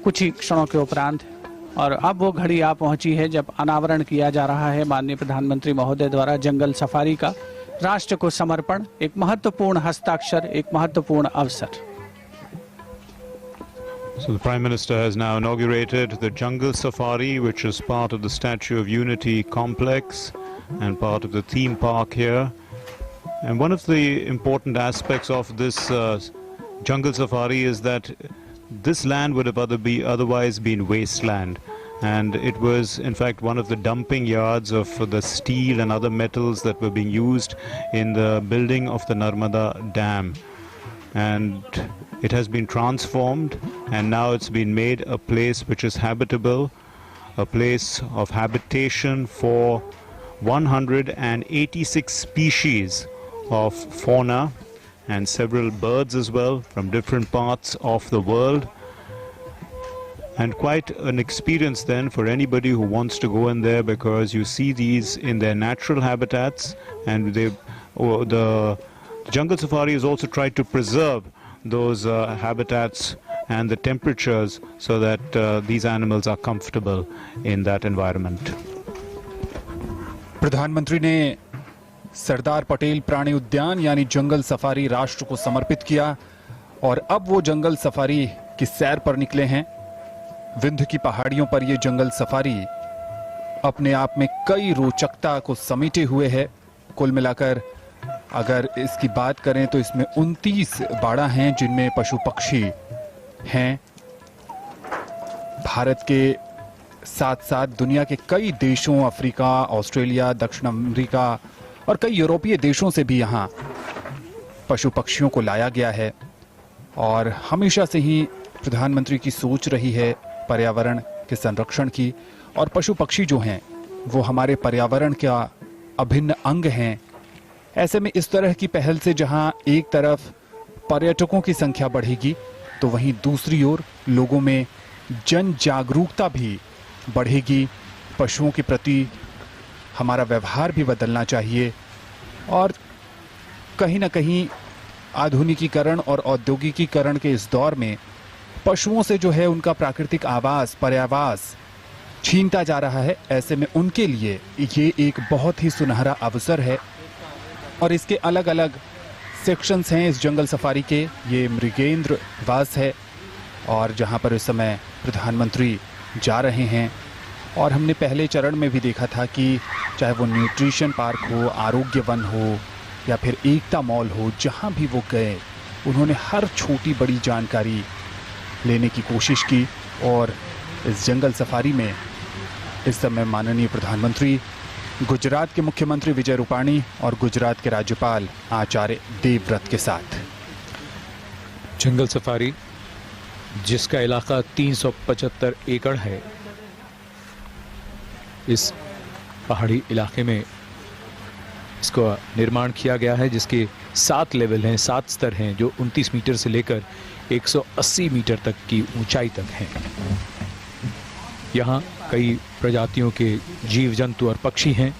कुछ ही क्षणों के उपरांत। और अब वो घड़ी आ पहुंची है जब अनावरण किया जा रहा है माननीय प्रधानमंत्री महोदय द्वारा जंगल सफारी का राष्ट्र को समर्पण। एक महत्वपूर्ण हस्ताक्षर, एक महत्वपूर्ण अवसर। So the Prime Minister has now inaugurated the jungle safari, which is part of the Statue of Unity complex and part of the theme park here. And one of the important aspects of this jungle safari is that this land would have otherwise been wasteland. And it was in fact one of the dumping yards of the steel and other metals that were being used in the building of the Narmada Dam. And it has been transformed, and now it's been made a place which is habitable, a place of habitation for 186 species of fauna and several birds as well from different parts of the world. And quite an experience then for anybody who wants to go in there, because you see these in their natural habitats, and the jungle safari has also tried to preserve those habitats and the temperatures so that these animals are comfortable in that environment. प्रधानमंत्री ने सरदार पटेल प्राणी उद्यान यानी जंगल safari राष्ट्र को समर्पित किया और अब वो जंगल सफारी की सैर पर निकले हैं। विंध्य की पहाड़ियों पर ये जंगल सफारी अपने आप में कई रोचकता को समेटे हुए है। कुल मिलाकर अगर इसकी बात करें तो इसमें 29 बाड़ा हैं जिनमें पशु पक्षी हैं। भारत के साथ साथ दुनिया के कई देशों, अफ्रीका, ऑस्ट्रेलिया, दक्षिण अमेरिका और कई यूरोपीय देशों से भी यहाँ पशु पक्षियों को लाया गया है। और हमेशा से ही प्रधानमंत्री की सोच रही है पर्यावरण के संरक्षण की, और पशु पक्षी जो हैं वो हमारे पर्यावरण का अभिन्न अंग हैं। ऐसे में इस तरह की पहल से जहां एक तरफ पर्यटकों की संख्या बढ़ेगी तो वहीं दूसरी ओर लोगों में जन जागरूकता भी बढ़ेगी। पशुओं के प्रति हमारा व्यवहार भी बदलना चाहिए और कहीं ना कहीं आधुनिकीकरण और औद्योगिकीकरण के इस दौर में पशुओं से जो है उनका प्राकृतिक आवास, पर्यावास छीनता जा रहा है। ऐसे में उनके लिए ये एक बहुत ही सुनहरा अवसर है और इसके अलग अलग सेक्शंस हैं इस जंगल सफारी के। ये मृगेंद्र वास है और जहां पर इस समय प्रधानमंत्री जा रहे हैं। और हमने पहले चरण में भी देखा था कि चाहे वो न्यूट्रिशन पार्क हो, आरोग्य वन हो या फिर एकता मॉल हो, जहां भी वो गए उन्होंने हर छोटी बड़ी जानकारी लेने की कोशिश की। और इस जंगल सफारी में इस समय माननीय प्रधानमंत्री, गुजरात के मुख्यमंत्री विजय रूपाणी और गुजरात के राज्यपाल आचार्य देवव्रत के साथ। जंगल सफारी जिसका इलाका 375 एकड़ है, इस पहाड़ी इलाके में इसका निर्माण किया गया है, जिसके 7 लेवल हैं, 7 स्तर हैं, जो 29 मीटर से लेकर 180 मीटर तक की ऊंचाई तक हैं। यहाँ कई प्रजातियों के जीव जंतु और पक्षी हैं।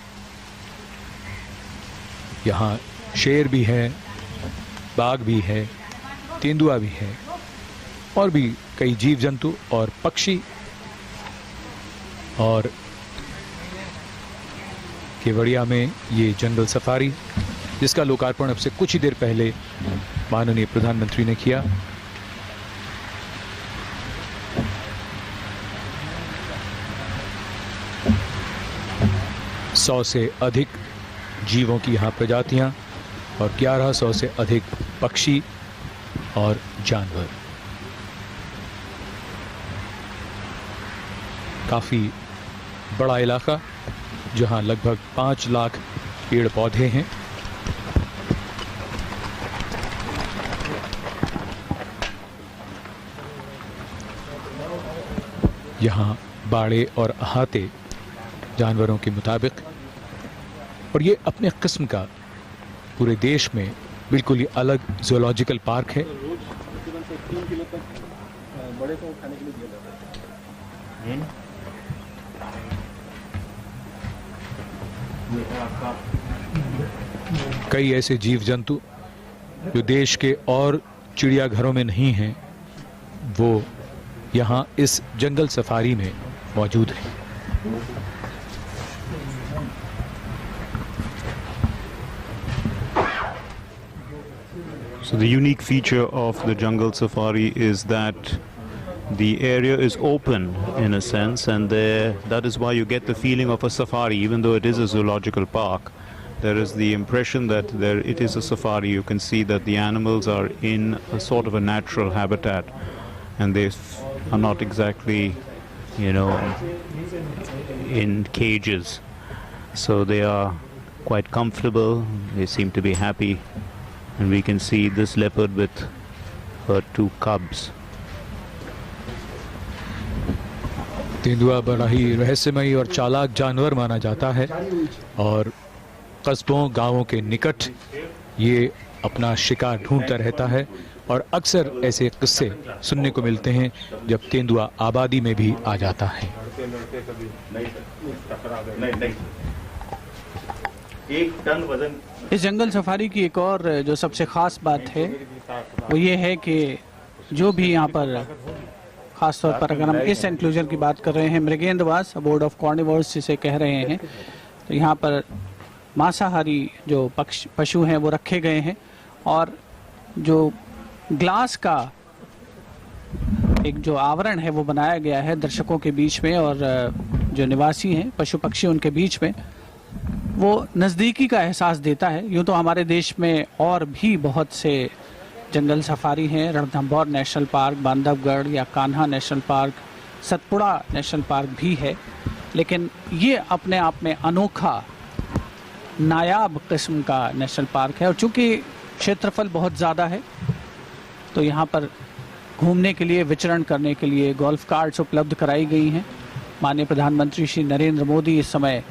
यहाँ शेर भी है, बाघ भी है, तेंदुआ भी है और भी कई जीव जंतु और पक्षी। और केवड़िया में ये जंगल सफारी, जिसका लोकार्पण अब से कुछ ही देर पहले माननीय प्रधानमंत्री ने किया। सौ से अधिक जीवों की यहाँ प्रजातियां और 1100 से अधिक पक्षी और जानवर। काफी बड़ा इलाका जहां लगभग 5 लाख पेड़ पौधे हैं। यहाँ बाड़े और अहाते जानवरों के मुताबिक, और ये अपने किस्म का पूरे देश में बिल्कुल ही अलग ज़ूलॉजिकल पार्क है। कई ऐसे जीव जंतु जो देश के और चिड़ियाघरों में नहीं हैं, वो यहाँ इस जंगल सफारी में मौजूद हैं। So the unique feature of the jungle safari is that the area is open in a sense, and that is why you get the feeling of a safari. Even though it is a zoological park, there is the impression that it is a safari. You can see that the animals are in a sort of a natural habitat, and they are not exactly, in cages. So they are quite comfortable. They seem to be happy. And we can see this leopard with her 2 cubs. तेंदुआ बड़ा ही रहस्यमयी और चालाक जानवर माना जाता है और कस्बों गांवों के निकट ये अपना शिकार ढूंढता रहता है और अक्सर ऐसे किस्से सुनने को मिलते हैं जब तेंदुआ आबादी में भी आ जाता है। इस जंगल सफारी की एक और जो सबसे ख़ास बात है वो ये है कि जो भी यहाँ पर ख़ास तौर पर अगर हम इस एंक्लोजर की बात कर रहे हैं, मृगेंद्रवास बोर्ड ऑफ कार्निवोर्स जिसे कह रहे हैं, तो यहाँ पर मांसाहारी जो पशु हैं वो रखे गए हैं और जो ग्लास का एक जो आवरण है वो बनाया गया है दर्शकों के बीच में और जो निवासी हैं पशु पक्षी उनके बीच में, वो नज़दीकी का एहसास देता है। यूँ तो हमारे देश में और भी बहुत से जंगल सफारी हैं, रणथंभौर नेशनल पार्क, बांधवगढ़ या Kanha national park, Satpura national park भी है, लेकिन ये अपने आप में अनोखा नायाब किस्म का नेशनल पार्क है। और चूँकि क्षेत्रफल बहुत ज़्यादा है तो यहाँ पर घूमने के लिए, विचरण करने के लिए गोल्फ कार्ट्स उपलब्ध कराई गई हैं। माननीय प्रधानमंत्री श्री नरेंद्र मोदी इस समय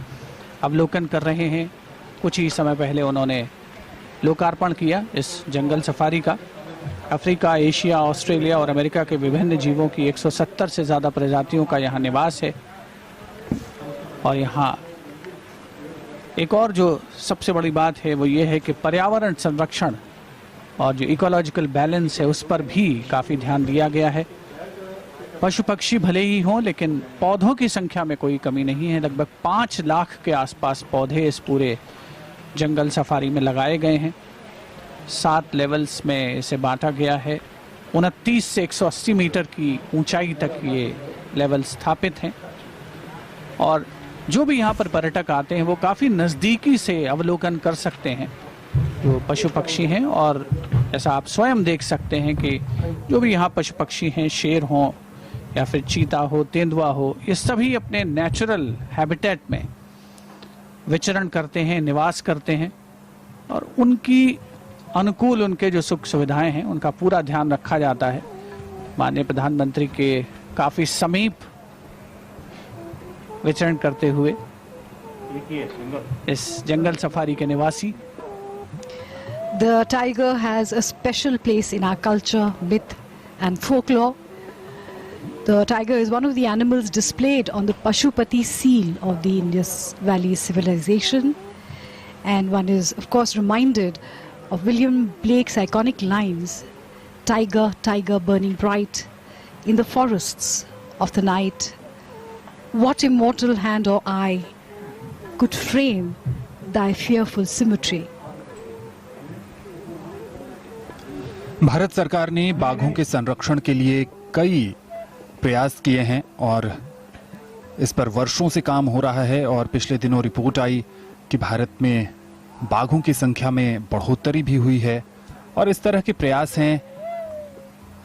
अवलोकन कर रहे हैं। कुछ ही समय पहले उन्होंने लोकार्पण किया इस जंगल सफारी का। अफ्रीका, एशिया, ऑस्ट्रेलिया और अमेरिका के विभिन्न जीवों की 170 से ज़्यादा प्रजातियों का यहाँ निवास है। और यहाँ एक और जो सबसे बड़ी बात है वो ये है कि पर्यावरण संरक्षण और जो इकोलॉजिकल बैलेंस है उस पर भी काफ़ी ध्यान दिया गया है। पशु पक्षी भले ही हों लेकिन पौधों की संख्या में कोई कमी नहीं है। लगभग 5 लाख के आसपास पौधे इस पूरे जंगल सफारी में लगाए गए हैं। 7 लेवल्स में इसे बांटा गया है। 29 से 180 मीटर की ऊंचाई तक ये लेवल स्थापित हैं और जो भी यहाँ पर पर्यटक आते हैं वो काफ़ी नज़दीकी से अवलोकन कर सकते हैं जो पशु पक्षी हैं। और ऐसा आप स्वयं देख सकते हैं कि जो भी यहाँ पशु पक्षी हैं, शेर हों या फिर चीता हो, तेंदुआ हो, ये सभी अपने नेचुरल हैबिटेट में विचरण करते हैं, निवास करते हैं और उनकी अनुकूल उनके जो सुख सुविधाएं हैं उनका पूरा ध्यान रखा जाता है। माननीय प्रधानमंत्री के काफ़ी समीप विचरण करते हुए इस जंगल सफारी के निवासी। The tiger has a special place in our culture, myth and folklore. The tiger is one of the animals displayed on the Pashupati seal of the Indus Valley civilization, and one is of course reminded of William Blake's iconic lines, "Tiger, tiger burning bright in the forests of the night, what immortal hand or eye could frame thy fearful symmetry." Bharat सरकार ने बाघों के संरक्षण के लिए कई प्रयास किए हैं और इस पर वर्षों से काम हो रहा है और पिछले दिनों रिपोर्ट आई कि भारत में बाघों की संख्या में बढ़ोतरी भी हुई है और इस तरह के प्रयास हैं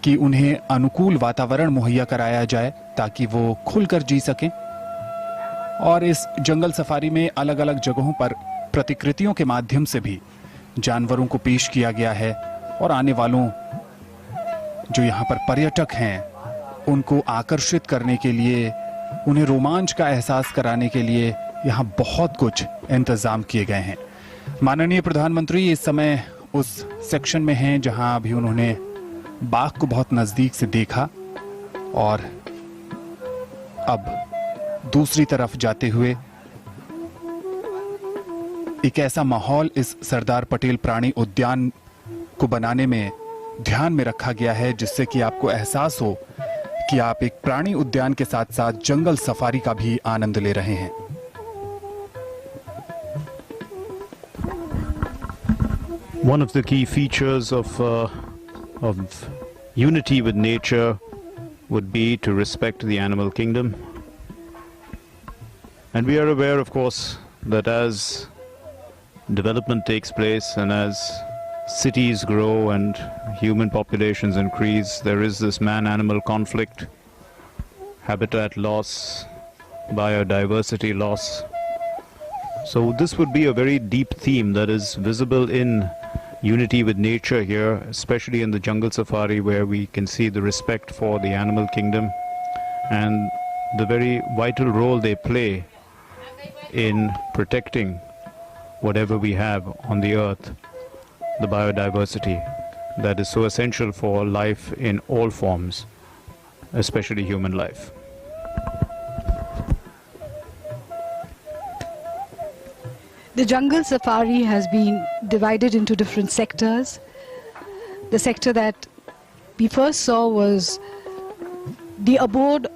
कि उन्हें अनुकूल वातावरण मुहैया कराया जाए ताकि वो खुलकर जी सकें। और इस जंगल सफारी में अलग अलग जगहों पर प्रतिकृतियों के माध्यम से भी जानवरों को पेश किया गया है और आने वालों जो यहाँ पर पर्यटक हैं उनको आकर्षित करने के लिए, उन्हें रोमांच का एहसास कराने के लिए यहाँ बहुत कुछ इंतजाम किए गए हैं। माननीय प्रधानमंत्री इस समय उस सेक्शन में हैं जहाँ अभी उन्होंने बाघ को बहुत नजदीक से देखा और अब दूसरी तरफ जाते हुए एक ऐसा माहौल इस सरदार पटेल प्राणी उद्यान को बनाने में ध्यान में रखा गया है जिससे कि आपको एहसास हो कि आप एक प्राणी उद्यान के साथ साथ जंगल सफारी का भी आनंद ले रहे हैं। One of the key features of unity with nature would be to respect the animal kingdom. And we are aware, of course, that as development takes place and as cities grow and human populations increase, there is this man-animal conflict, habitat loss, biodiversity loss. So this would be a very deep theme that is visible in unity with nature here, especially in the jungle safari, where we can see the respect for the animal kingdom and the very vital role they play in protecting whatever we have on the earth, the biodiversity that is so essential for life in all forms, especially human life. The jungle safari has been divided into different sectors. The sector that we first saw was the abode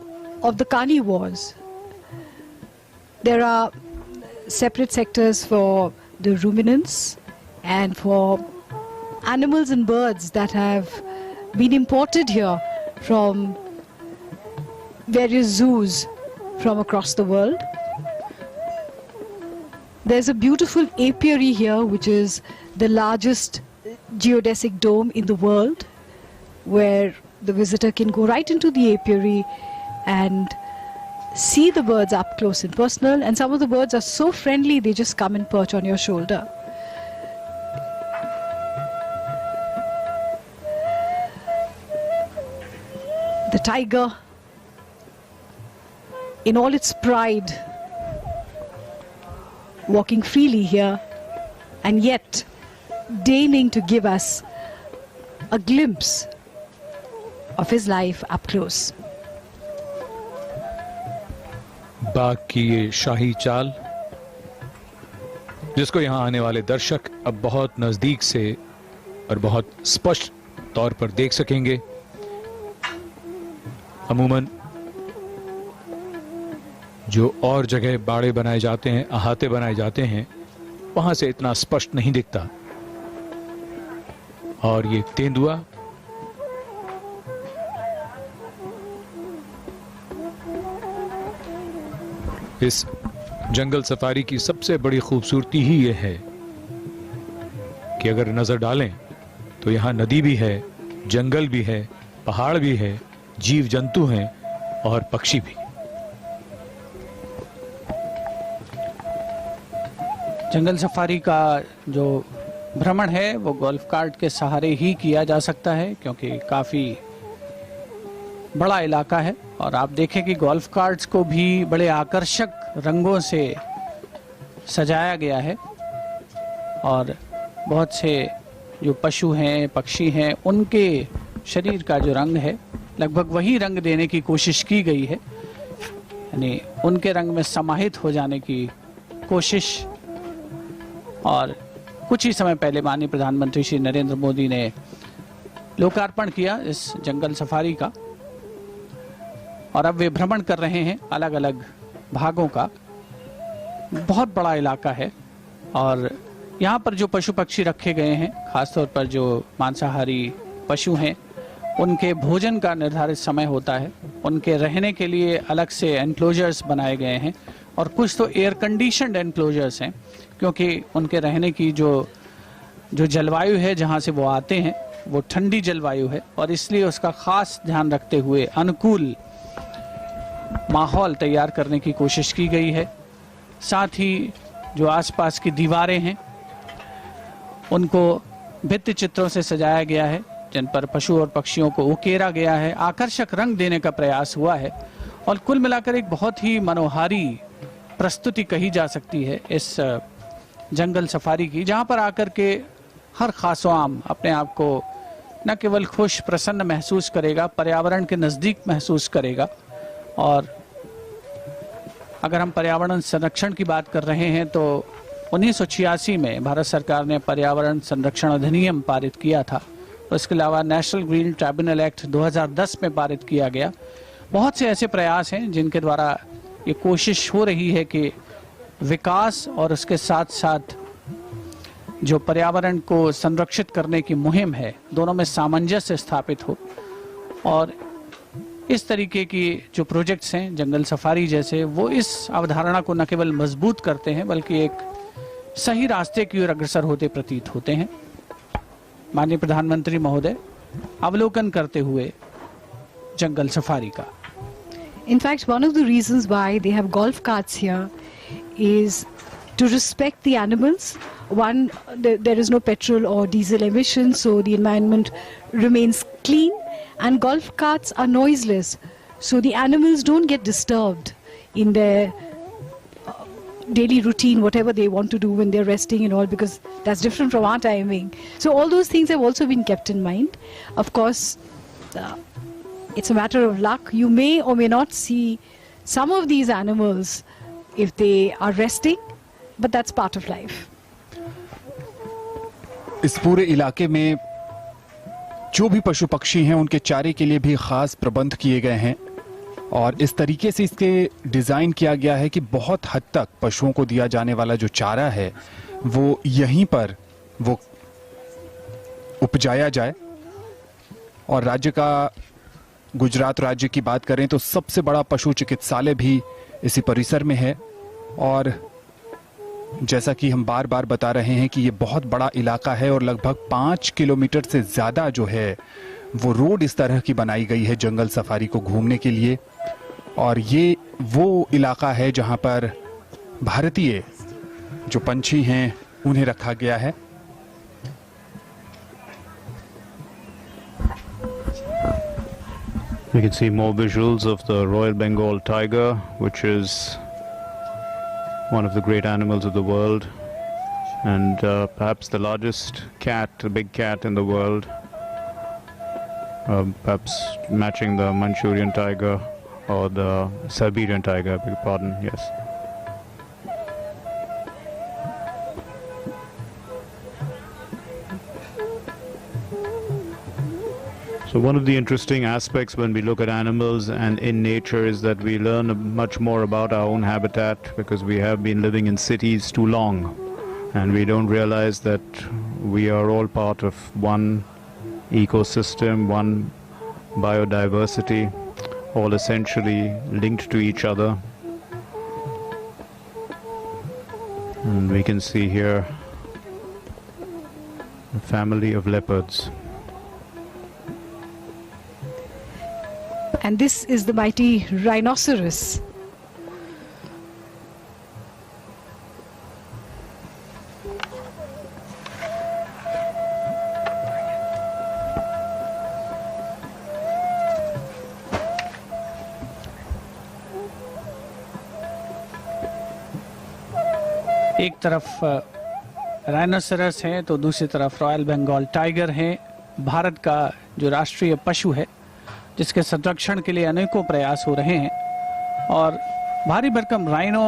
of the carnivores. There are separate sectors for the ruminants and for animals and birds that have been imported here from various zoos from across the world. There's a beautiful apiary here, which is the largest geodesic dome in the world, where the visitor can go right into the apiary and see the birds up close and personal. And some of the birds are so friendly, they just come and perch on your shoulder. The tiger, in all its pride, walking freely here, and yet deigning to give us a glimpse of his life up close. बाघ की ये शाही चाल, जिसको यहाँ आने वाले दर्शक अब बहुत नजदीक से और बहुत स्पष्ट तौर पर देख सकेंगे। अमूमन जो और जगह बाड़े बनाए जाते हैं, अहाते बनाए जाते हैं, वहां से इतना स्पष्ट नहीं दिखता। और ये तेंदुआ इस जंगल सफारी की सबसे बड़ी खूबसूरती ही ये है कि अगर नजर डालें तो यहाँ नदी भी है, जंगल भी है, पहाड़ भी है, जीव जंतु हैं और पक्षी भी। जंगल सफारी का जो भ्रमण है वो गोल्फ कार्ट के सहारे ही किया जा सकता है, क्योंकि काफ़ी बड़ा इलाका है। और आप देखें कि गोल्फ कार्ट्स को भी बड़े आकर्षक रंगों से सजाया गया है, और बहुत से जो पशु हैं, पक्षी हैं, उनके शरीर का जो रंग है लगभग वही रंग देने की कोशिश की गई है, यानी उनके रंग में समाहित हो जाने की कोशिश। और कुछ ही समय पहले माननीय प्रधानमंत्री श्री नरेंद्र मोदी ने लोकार्पण किया इस जंगल सफारी का, और अब वे भ्रमण कर रहे हैं अलग अलग भागों का। बहुत बड़ा इलाका है, और यहाँ पर जो पशु पक्षी रखे गए हैं, खासतौर पर जो मांसाहारी पशु हैं, उनके भोजन का निर्धारित समय होता है। उनके रहने के लिए अलग से एनक्लोजर्स बनाए गए हैं, और कुछ तो एयर कंडीशनड एनक्लोजर्स हैं, क्योंकि उनके रहने की जो जलवायु है जहाँ से वो आते हैं वो ठंडी जलवायु है, और इसलिए उसका खास ध्यान रखते हुए अनुकूल माहौल तैयार करने की कोशिश की गई है। साथ ही जो आसपास की दीवारें हैं उनको भित्ति चित्रों से सजाया गया है, जिन पर पशु और पक्षियों को उकेरा गया है, आकर्षक रंग देने का प्रयास हुआ है। और कुल मिलाकर एक बहुत ही मनोहारी प्रस्तुति कही जा सकती है इस जंगल सफारी की, जहां पर आकर के हर खासोआम अपने आप को न केवल खुश प्रसन्न महसूस करेगा, पर्यावरण के नज़दीक महसूस करेगा। और अगर हम पर्यावरण संरक्षण की बात कर रहे हैं तो 1986 में भारत सरकार ने पर्यावरण संरक्षण अधिनियम पारित किया था, उसके अलावा नेशनल ग्रीन ट्राइब्यूनल एक्ट 2010 में पारित किया गया। बहुत से ऐसे प्रयास हैं जिनके द्वारा ये कोशिश हो रही है कि विकास और उसके साथ साथ जो पर्यावरण को संरक्षित करने की मुहिम है, दोनों में सामंजस्य स्थापित हो। और इस तरीके की जो प्रोजेक्ट्स हैं जंगल सफारी जैसे, वो इस अवधारणा को न केवल मजबूत करते हैं बल्कि एक सही रास्ते की ओर अग्रसर होते प्रतीत होते हैं। माननीय प्रधानमंत्री महोदय अवलोकन करते हुए जंगल सफारी का। In fact, one of the reasons why they have golf carts here is to respect the animals. One, there is no petrol or diesel emissions, so the environment remains clean, and golf carts are noiseless, so the animals don't get disturbed in their daily routine, whatever they want to do when they're resting and all, because that's different from our timing. So all those things have also been kept in mind. Of course, it's a matter of luck. You may or may not see some of these animals if they are resting, but that's part of life. इस पूरे इलाके में जो भी पशु पक्षी हैं उनके चारे के लिए भी खास प्रबंध किए गए हैं और इस तरीके से इसके डिज़ाइन किया गया है कि बहुत हद तक पशुओं को दिया जाने वाला जो चारा है वो यहीं पर वो उपजाया जाए। और राज्य का, गुजरात राज्य की बात करें तो सबसे बड़ा पशु चिकित्सालय भी इसी परिसर में है। और जैसा कि हम बार बार बता रहे हैं कि ये बहुत बड़ा इलाका है और लगभग 5 किलोमीटर से ज़्यादा जो है वो रोड इस तरह की बनाई गई है जंगल सफारी को घूमने के लिए। और ये वो इलाका है जहां पर भारतीय जो पंछी हैं उन्हें रखा गया है। You can see more visuals of the Royal Bengal tiger, which is one of the great animals of the world, and perhaps the largest cat, a big cat in the world, perhaps matching the Manchurian tiger or the Siberian tiger, I beg your pardon, yes. So one of the interesting aspects when we look at animals and in nature is that we learn much more about our own habitat, because we have been living in cities too long and we don't realize that we are all part of one ecosystem, one biodiversity, all essentially linked to each other. And we can see here a family of leopards. And this is the mighty rhinoceros. एक तरफ rhinoceros है तो दूसरी तरफ royal Bengal tiger है। भारत का जो राष्ट्रीय पशु है जिसके संरक्षण के लिए अनेकों प्रयास हो रहे हैं और भारी भरकम rhino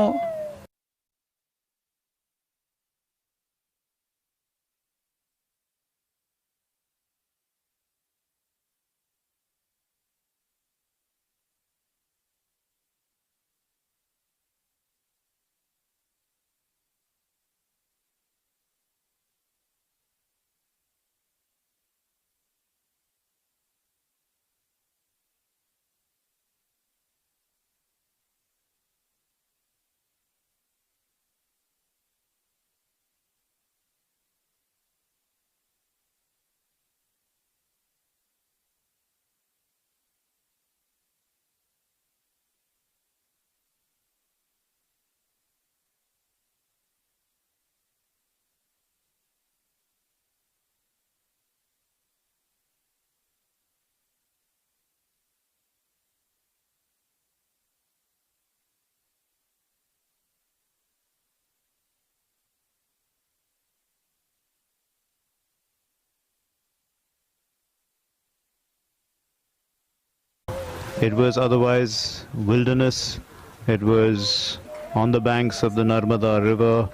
It was otherwise wilderness. It was on the banks of the Narmada river.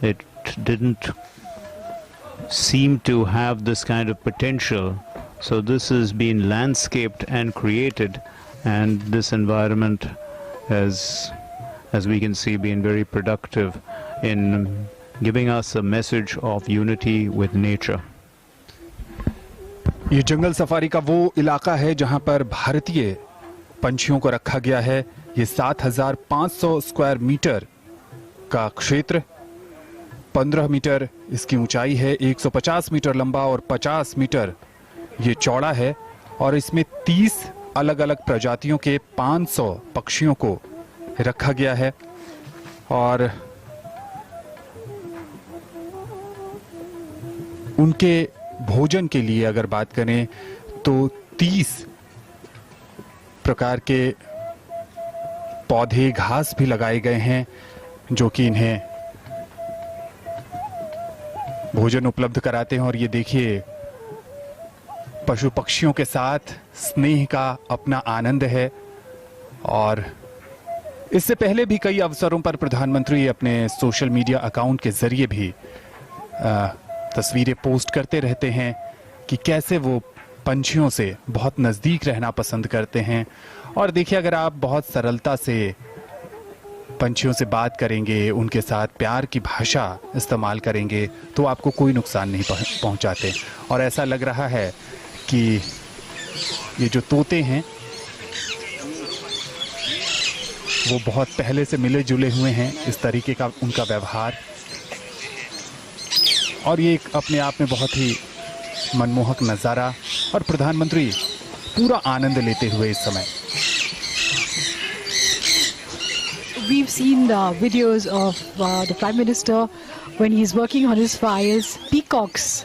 It didn't seem to have this kind of potential. So this has been landscaped and created, and this environment has, as we can see, been very productive in giving us a message of unity with nature. ये जंगल safari का वो इलाका है जहां पर भारतीय पंछियों को रखा गया है। ये 7,500 स्क्वायर मीटर का क्षेत्र, 15 मीटर इसकी ऊंचाई है, 150 मीटर लंबा और 50 मीटर ये चौड़ा है, और इसमें 30 अलग अलग प्रजातियों के 500 पक्षियों को रखा गया है। और उनके भोजन के लिए अगर बात करें तो 30 प्रकार के पौधे, घास भी लगाए गए हैं जो कि इन्हें भोजन उपलब्ध कराते हैं। और ये देखिए, पशु पक्षियों के साथ स्नेह का अपना आनंद है। और इससे पहले भी कई अवसरों पर प्रधानमंत्री अपने सोशल मीडिया अकाउंट के जरिए भी तस्वीरें पोस्ट करते रहते हैं कि कैसे वो पंछियों से बहुत नज़दीक रहना पसंद करते हैं। और देखिए, अगर आप बहुत सरलता से पंछियों से बात करेंगे, उनके साथ प्यार की भाषा इस्तेमाल करेंगे, तो आपको कोई नुकसान नहीं पहुंचाते। और ऐसा लग रहा है कि ये जो तोते हैं वो बहुत पहले से मिले जुले हुए हैं, इस तरीके का उनका व्यवहार। और ये एक अपने आप में बहुत ही मनमोहक नज़ारा, और प्रधानमंत्री पूरा आनंद लेते हुए इस समय। We've seen the videos of the Prime Minister when he's working on his files. Peacocks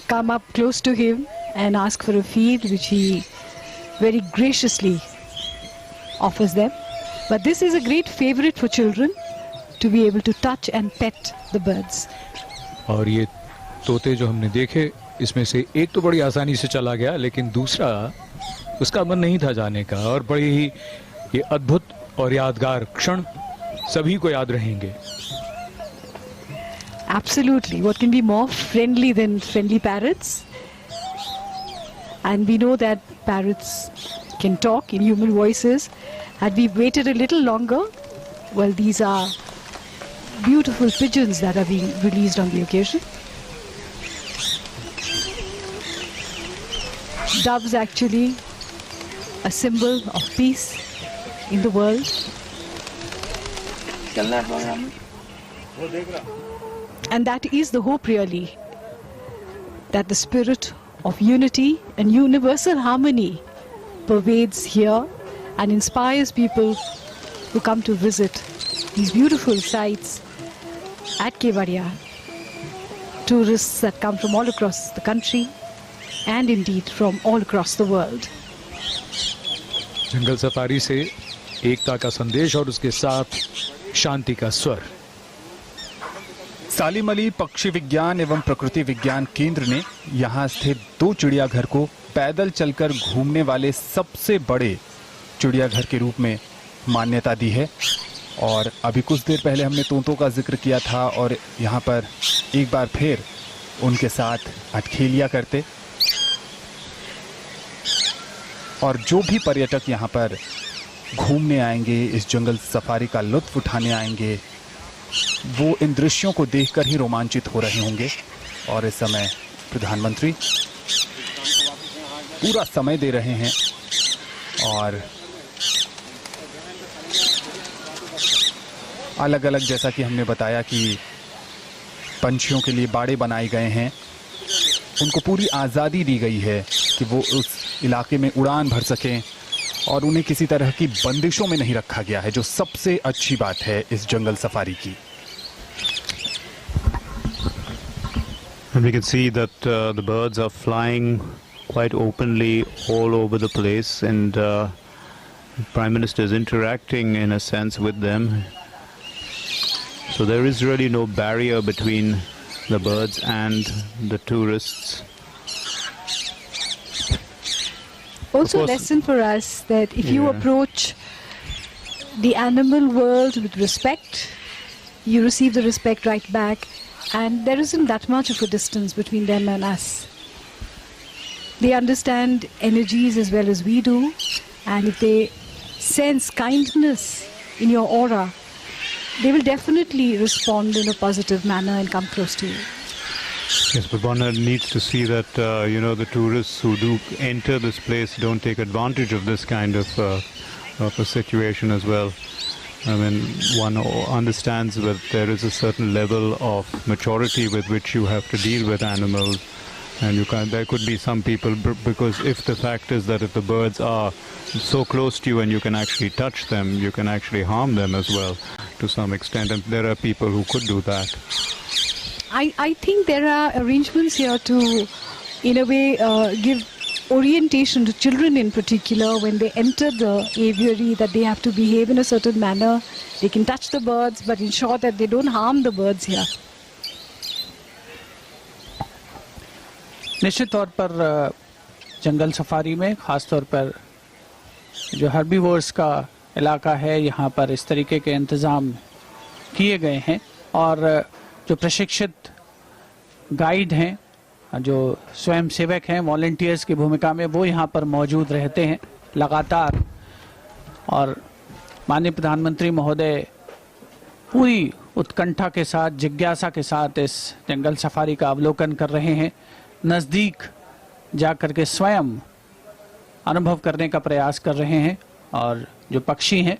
come up close to him and ask for a feed, which he very graciously offers them. But this is a great favorite for children, to be able to touch and pet the birds. और ये तोते जो हमने देखे, इसमें से एक तो बड़ी आसानी से चला गया, लेकिन दूसरा उसका मन नहीं था जाने का। और बड़ी ही ये अद्भुत और यादगार क्षण सभी को याद रहेंगे। Absolutely. What can be more friendly than friendly parrots? And we know that parrots can talk in human voices. Had we waited a little longer, well, these are beautiful pigeons that are being released on the occasion. Doves actually a symbol of peace in the world. And that is the hope, really, that the spirit of unity and universal harmony pervades here and inspires people who come to visit these beautiful sites at Kevadia. Tourists that come from all across the country and indeed from all across the world. Jungle safari से एकता का संदेश और उसके साथ शांति का स्वर। सालिम अली पक्षी विज्ञान एवं प्रकृति विज्ञान केंद्र ने यहाँ स्थित 2 चिड़ियाघर को पैदल चलकर घूमने वाले सबसे बड़े चिड़ियाघर के रूप में मान्यता दी है। और अभी कुछ देर पहले हमने तोतों का जिक्र किया था, और यहाँ पर एक बार फिर उनके साथ अटखेलिया करते। और जो भी पर्यटक यहाँ पर घूमने आएंगे, इस जंगल सफारी का लुत्फ उठाने आएंगे, वो इन दृश्यों को देखकर ही रोमांचित हो रहे होंगे। और इस समय प्रधानमंत्री पूरा समय दे रहे हैं, और अलग अलग, जैसा कि हमने बताया कि पंछियों के लिए बाड़े बनाए गए हैं, उनको पूरी आज़ादी दी गई है कि वो उस इलाके में उड़ान भर सकें, और उन्हें किसी तरह की बंदिशों में नहीं रखा गया है, जो सबसे अच्छी बात है इस जंगल सफारी की। And we can see that the birds are flying quite openly all over the place, and Prime Minister is interacting in a sense with them. So there is really no barrier between the birds and the tourists. Also a lesson for us that if you approach the animal world with respect, you receive the respect right back. and there isn't that much of a distance between them and us. They understand energies as well as we do, and if they sense kindness in your aura, they will definitely respond in a positive manner and come close to you. Yes, but one needs to see that, the tourists who do enter this place don't take advantage of this kind of a situation as well. I mean, one understands that there is a certain level of maturity with which you have to deal with animals. And there could be some people, because if the fact is that if the birds are so close to you and you can actually touch them, you can actually harm them as well to some extent. And there are people who could do that. I think there are arrangements here to, in a way, give orientation to children in particular when they enter the aviary, that they have to behave in a certain manner. They can touch the birds, but ensure that they don't harm the birds here. निश्चित तौर पर जंगल safari में खास तौर पर जो herbivores का इलाका है, यहाँ पर इस तरीके के इंतज़ाम किए गए हैं और जो प्रशिक्षित गाइड हैं, जो स्वयंसेवक हैं, वॉलंटियर्स की भूमिका में, वो यहाँ पर मौजूद रहते हैं लगातार। और माननीय प्रधानमंत्री महोदय पूरी उत्कंठा के साथ, जिज्ञासा के साथ इस जंगल सफारी का अवलोकन कर रहे हैं, नज़दीक जाकर के स्वयं अनुभव करने का प्रयास कर रहे हैं। और जो पक्षी हैं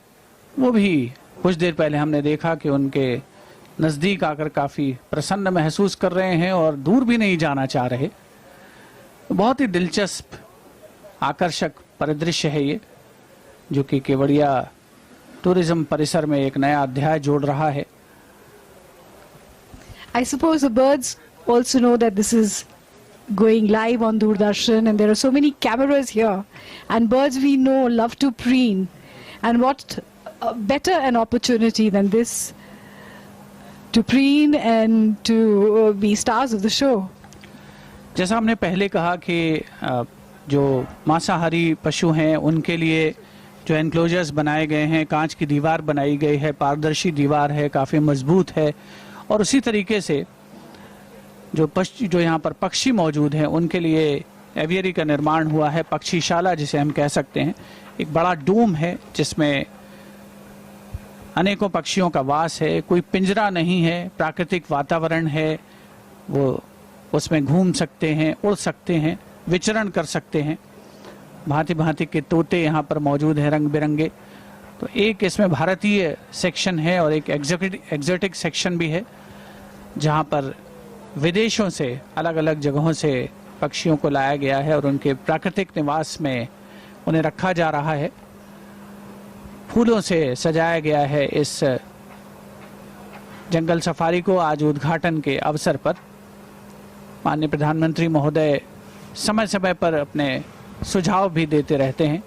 वो भी कुछ देर पहले हमने देखा कि उनके नज़दीक आकर काफ़ी प्रसन्न महसूस कर रहे हैं और दूर भी नहीं जाना चाह रहे। बहुत ही दिलचस्प, आकर्षक परिदृश्य है ये, जो कि केवड़िया टूरिज्म परिसर में एक नया अध्याय जोड़ रहा है। I suppose the birds also know that this is going live on Doordarshan, and there are so many cameras here, and birds we know love to preen, and what better an opportunity than this to preen and to be stars of the show. जैसा हमने पहले कहा कि जो मांसाहारी पशु हैं उनके लिए जो एनक्लोजर्स बनाए गए हैं, कांच की दीवार बनाई गई है, पारदर्शी दीवार है, काफ़ी मजबूत है, और उसी तरीके से जो यहाँ पर पक्षी मौजूद हैं उनके लिए एवियरी का निर्माण हुआ है, पक्षीशाला जिसे हम कह सकते हैं। एक बड़ा डोम है जिसमें अनेकों पक्षियों का वास है, कोई पिंजरा नहीं है, प्राकृतिक वातावरण है, वो उसमें घूम सकते हैं, उड़ सकते हैं, विचरण कर सकते हैं। भांति भांति के तोते यहाँ पर मौजूद हैं, रंग बिरंगे। तो एक इसमें भारतीय सेक्शन है और एक एग्जोटिक सेक्शन भी है, जहाँ पर विदेशों से, अलग अलग जगहों से पक्षियों को लाया गया है और उनके प्राकृतिक निवास में उन्हें रखा जा रहा है। फूलों से सजाया गया है इस जंगल सफारी को। आज उद्घाटन के अवसर पर माननीय प्रधानमंत्री महोदय समय समय पर अपने सुझाव भी देते रहते हैं,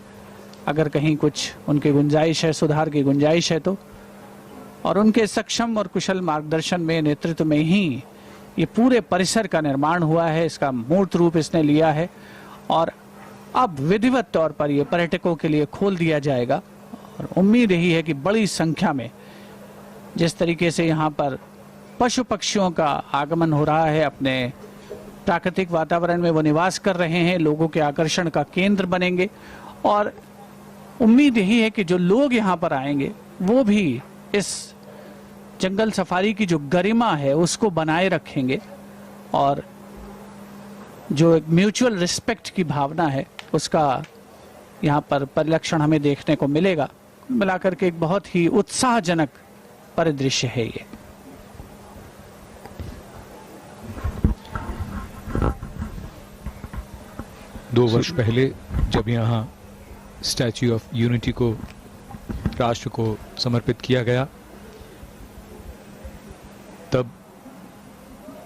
अगर कहीं कुछ उनकी गुंजाइश है, सुधार की गुंजाइश है तो। और उनके सक्षम और कुशल मार्गदर्शन में, नेतृत्व में ही ये पूरे परिसर का निर्माण हुआ है, इसका मूर्त रूप इसने लिया है और अब विधिवत तौर पर ये पर्यटकों के लिए खोल दिया जाएगा। और उम्मीद यही है कि बड़ी संख्या में जिस तरीके से यहाँ पर पशु पक्षियों का आगमन हो रहा है, अपने प्राकृतिक वातावरण में वो निवास कर रहे हैं, लोगों के आकर्षण का केंद्र बनेंगे। और उम्मीद यही है कि जो लोग यहाँ पर आएंगे वो भी इस जंगल सफारी की जो गरिमा है उसको बनाए रखेंगे और जो एक म्यूचुअल रिस्पेक्ट की भावना है उसका यहाँ पर परिलक्षण हमें देखने को मिलेगा। मिलाकर के एक बहुत ही उत्साहजनक परिदृश्य है ये। दो वर्ष पहले जब यहाँ स्टैच्यू ऑफ यूनिटी को राष्ट्र को समर्पित किया गया, तब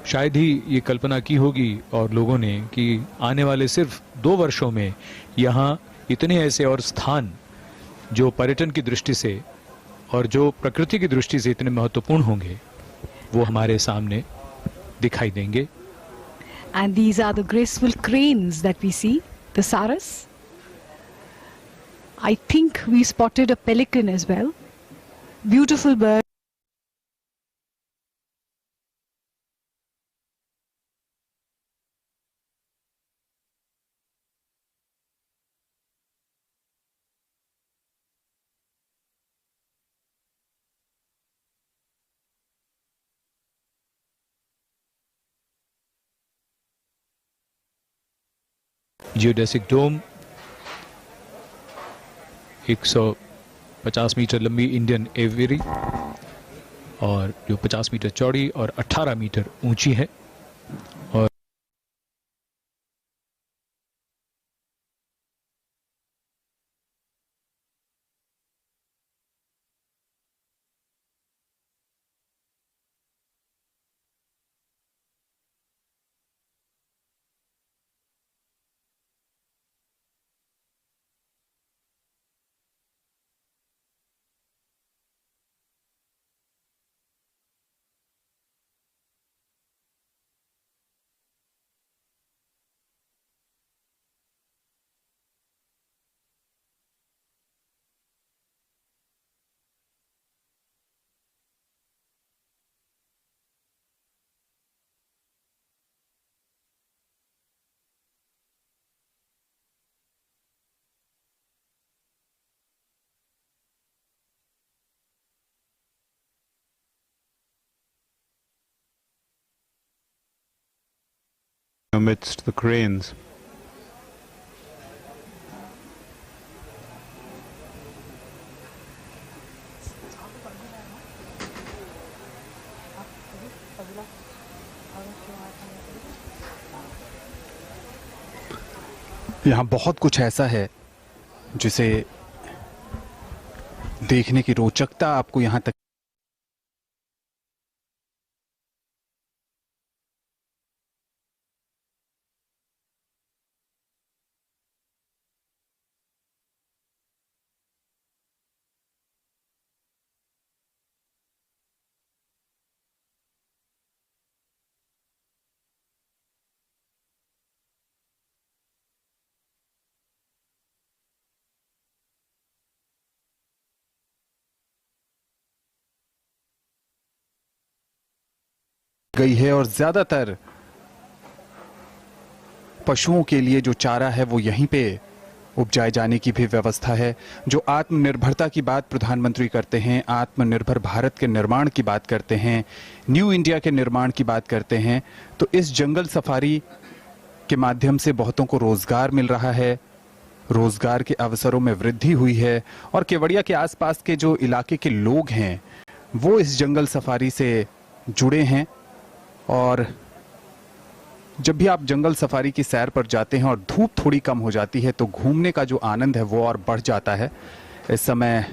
शायद ही ये कल्पना की होगी और लोगों ने कि आने वाले सिर्फ 2 वर्षों में यहाँ इतने ऐसे और स्थान जो पर्यटन की दृष्टि से और जो प्रकृति की दृष्टि से इतने महत्वपूर्ण होंगे वो हमारे सामने दिखाई देंगे। And these are the graceful cranes that we see, the saras. I think we spotted a pelican as well. Beautiful bird. Geodesic dome, 150 metre लंबी इंडियन एवियरी और जो 50 मीटर चौड़ी और 18 मीटर ऊंची है। और amidst the cranes. यहाँ बहुत कुछ ऐसा है जिसे देखने की रोचकता आपको यहाँ तक गई है। और ज्यादातर पशुओं के लिए जो चारा है वो यहीं पे उपजाए जाने की भी व्यवस्था है। जो आत्मनिर्भरता की बात प्रधानमंत्री करते हैं, आत्मनिर्भर भारत के निर्माण की बात करते हैं, न्यू इंडिया के निर्माण की बात करते हैं, तो इस जंगल सफारी के माध्यम से बहुतों को रोजगार मिल रहा है, रोजगार के अवसरों में वृद्धि हुई है। और केवड़िया के आसपास के जो इलाके के लोग हैं वो इस जंगल सफारी से जुड़े हैं। और जब भी आप जंगल सफारी की सैर पर जाते हैं और धूप थोड़ी कम हो जाती है तो घूमने का जो आनंद है वो और बढ़ जाता है। इस समय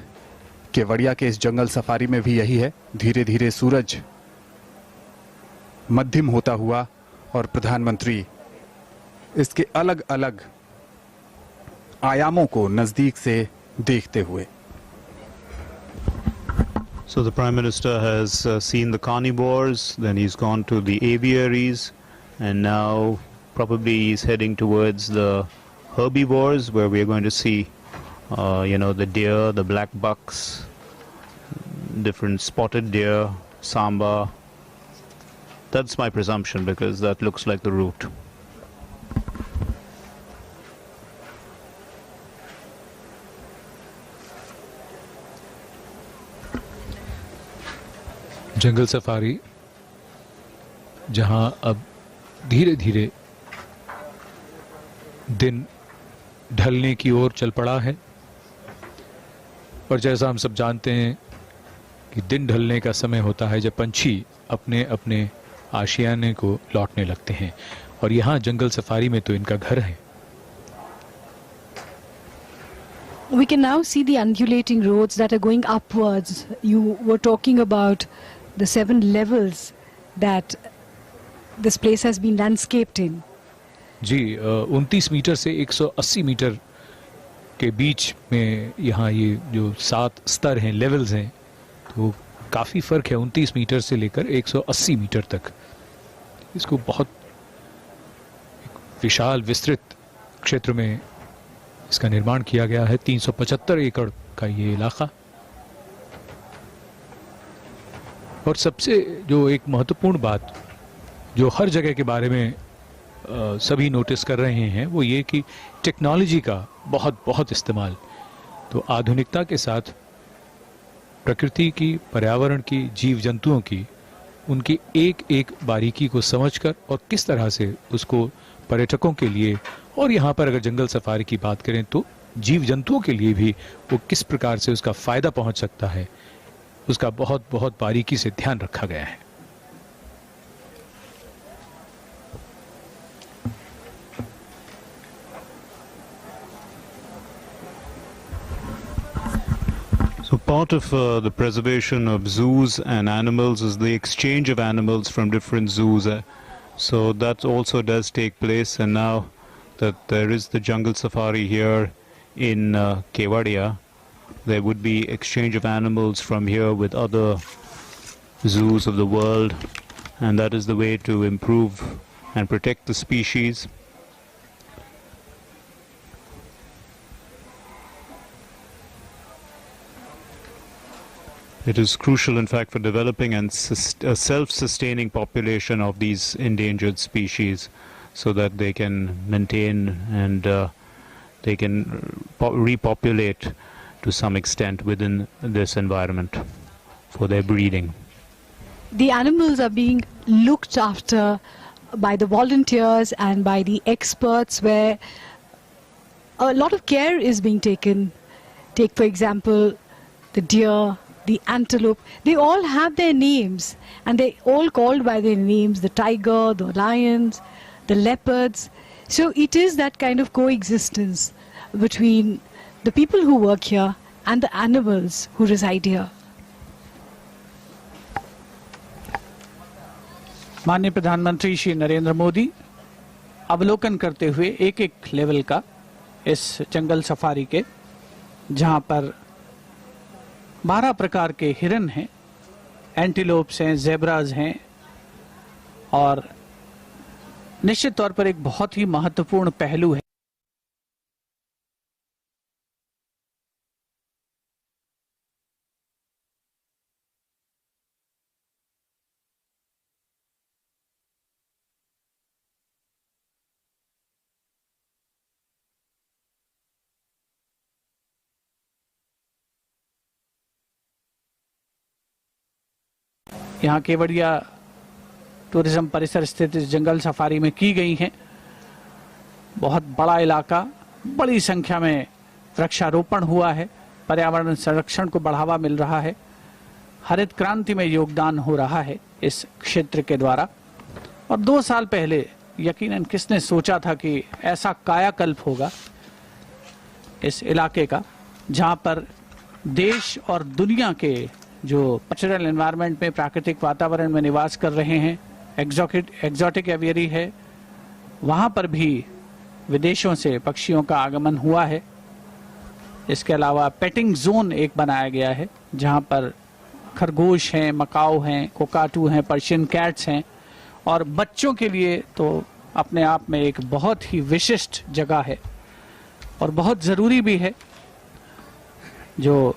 केवड़िया के इस जंगल सफारी में भी यही है। धीरे धीरे सूरज मध्यम होता हुआ और प्रधानमंत्री इसके अलग अलग आयामों को नजदीक से देखते हुए। So the Prime Minister has seen the carnivores, then he's gone to the aviaries, and now probably he's heading towards the herbivores, where we're going to see, the deer, the black bucks, different spotted deer, samba. That's my presumption because that looks like the route. Jungle safari जहां अब धीरे धीरे दिन ढलने की ओर चल पड़ा है। और जैसा हम सब जानते हैं कि दिन ढलने का समय होता है जब पंछी अपने अपने आशियाने को लौटने लगते हैं, और यहाँ जंगल सफारी में तो इनका घर है। We can now see the undulating roads that are going upwards. You were talking about the 7 levels that this place has been landscaped in. जी 29 मीटर से 180 मीटर के बीच में यहाँ ये जो 7 स्तर हैं, लेवल्स हैं, तो काफ़ी फ़र्क है 29 मीटर से लेकर 180 मीटर तक। इसको बहुत विशाल विस्तृत क्षेत्र में इसका निर्माण किया गया है। 375 एकड़ का ये इलाका। और सबसे जो एक महत्वपूर्ण बात जो हर जगह के बारे में सभी नोटिस कर रहे हैं वो ये कि टेक्नोलॉजी का बहुत इस्तेमाल। तो आधुनिकता के साथ प्रकृति की, पर्यावरण की, जीव जंतुओं की, उनकी एक एक बारीकी को समझकर और किस तरह से उसको पर्यटकों के लिए और यहाँ पर अगर जंगल सफारी की बात करें तो जीव जंतुओं के लिए भी वो किस प्रकार से उसका फायदा पहुंच सकता है, उसका बहुत बहुत बारीकी से ध्यान रखा गया है। So part of the preservation of zoos and animals is the exchange of animals from different zoos. So that also does take place, and now that there is the jungle safari here in Kevadia, there would be exchange of animals from here with other zoos of the world, and that is the way to improve and protect the species. It is crucial, in fact, for developing a self-sustaining population of these endangered species, so that they can maintain and they can repopulate to some extent within this environment for their breeding. The animals are being looked after by the volunteers and by the experts, where a lot of care is being taken. Take, for example, the deer, the antelope. They all have their names, and they're all called by their names: the tiger, the lions, the leopards. So it is that kind of coexistence between the people who work here and the animals who reside here. माननीय प्रधानमंत्री श्री नरेंद्र मोदी अवलोकन करते हुए एक एक level का इस जंगल safari के, जहां पर 12 प्रकार के हिरन हैं, एंटीलोप्स हैं, ज़ेब्राज हैं, और निश्चित तौर पर एक बहुत ही महत्वपूर्ण पहलू है यहाँ केवड़िया टूरिज्म परिसर स्थित इस जंगल सफारी में की गई हैं। बहुत बड़ा इलाका, बड़ी संख्या में वृक्षारोपण हुआ है, पर्यावरण संरक्षण को बढ़ावा मिल रहा है, हरित क्रांति में योगदान हो रहा है इस क्षेत्र के द्वारा। और 2 साल पहले यकीनन किसने सोचा था कि ऐसा कायाकल्प होगा इस इलाके का, जहां पर देश और दुनिया के जो नेचुरल एनवायरनमेंट में, प्राकृतिक वातावरण में निवास कर रहे हैं, एक्सोटिक एवियरी है, वहाँ पर भी विदेशों से पक्षियों का आगमन हुआ है। इसके अलावा पेटिंग जोन एक बनाया गया है, जहाँ पर खरगोश हैं, मकाऊ हैं, कोकाटू हैं, पर्शियन कैट्स हैं, और बच्चों के लिए तो अपने आप में एक बहुत ही विशिष्ट जगह है और बहुत ज़रूरी भी है। जो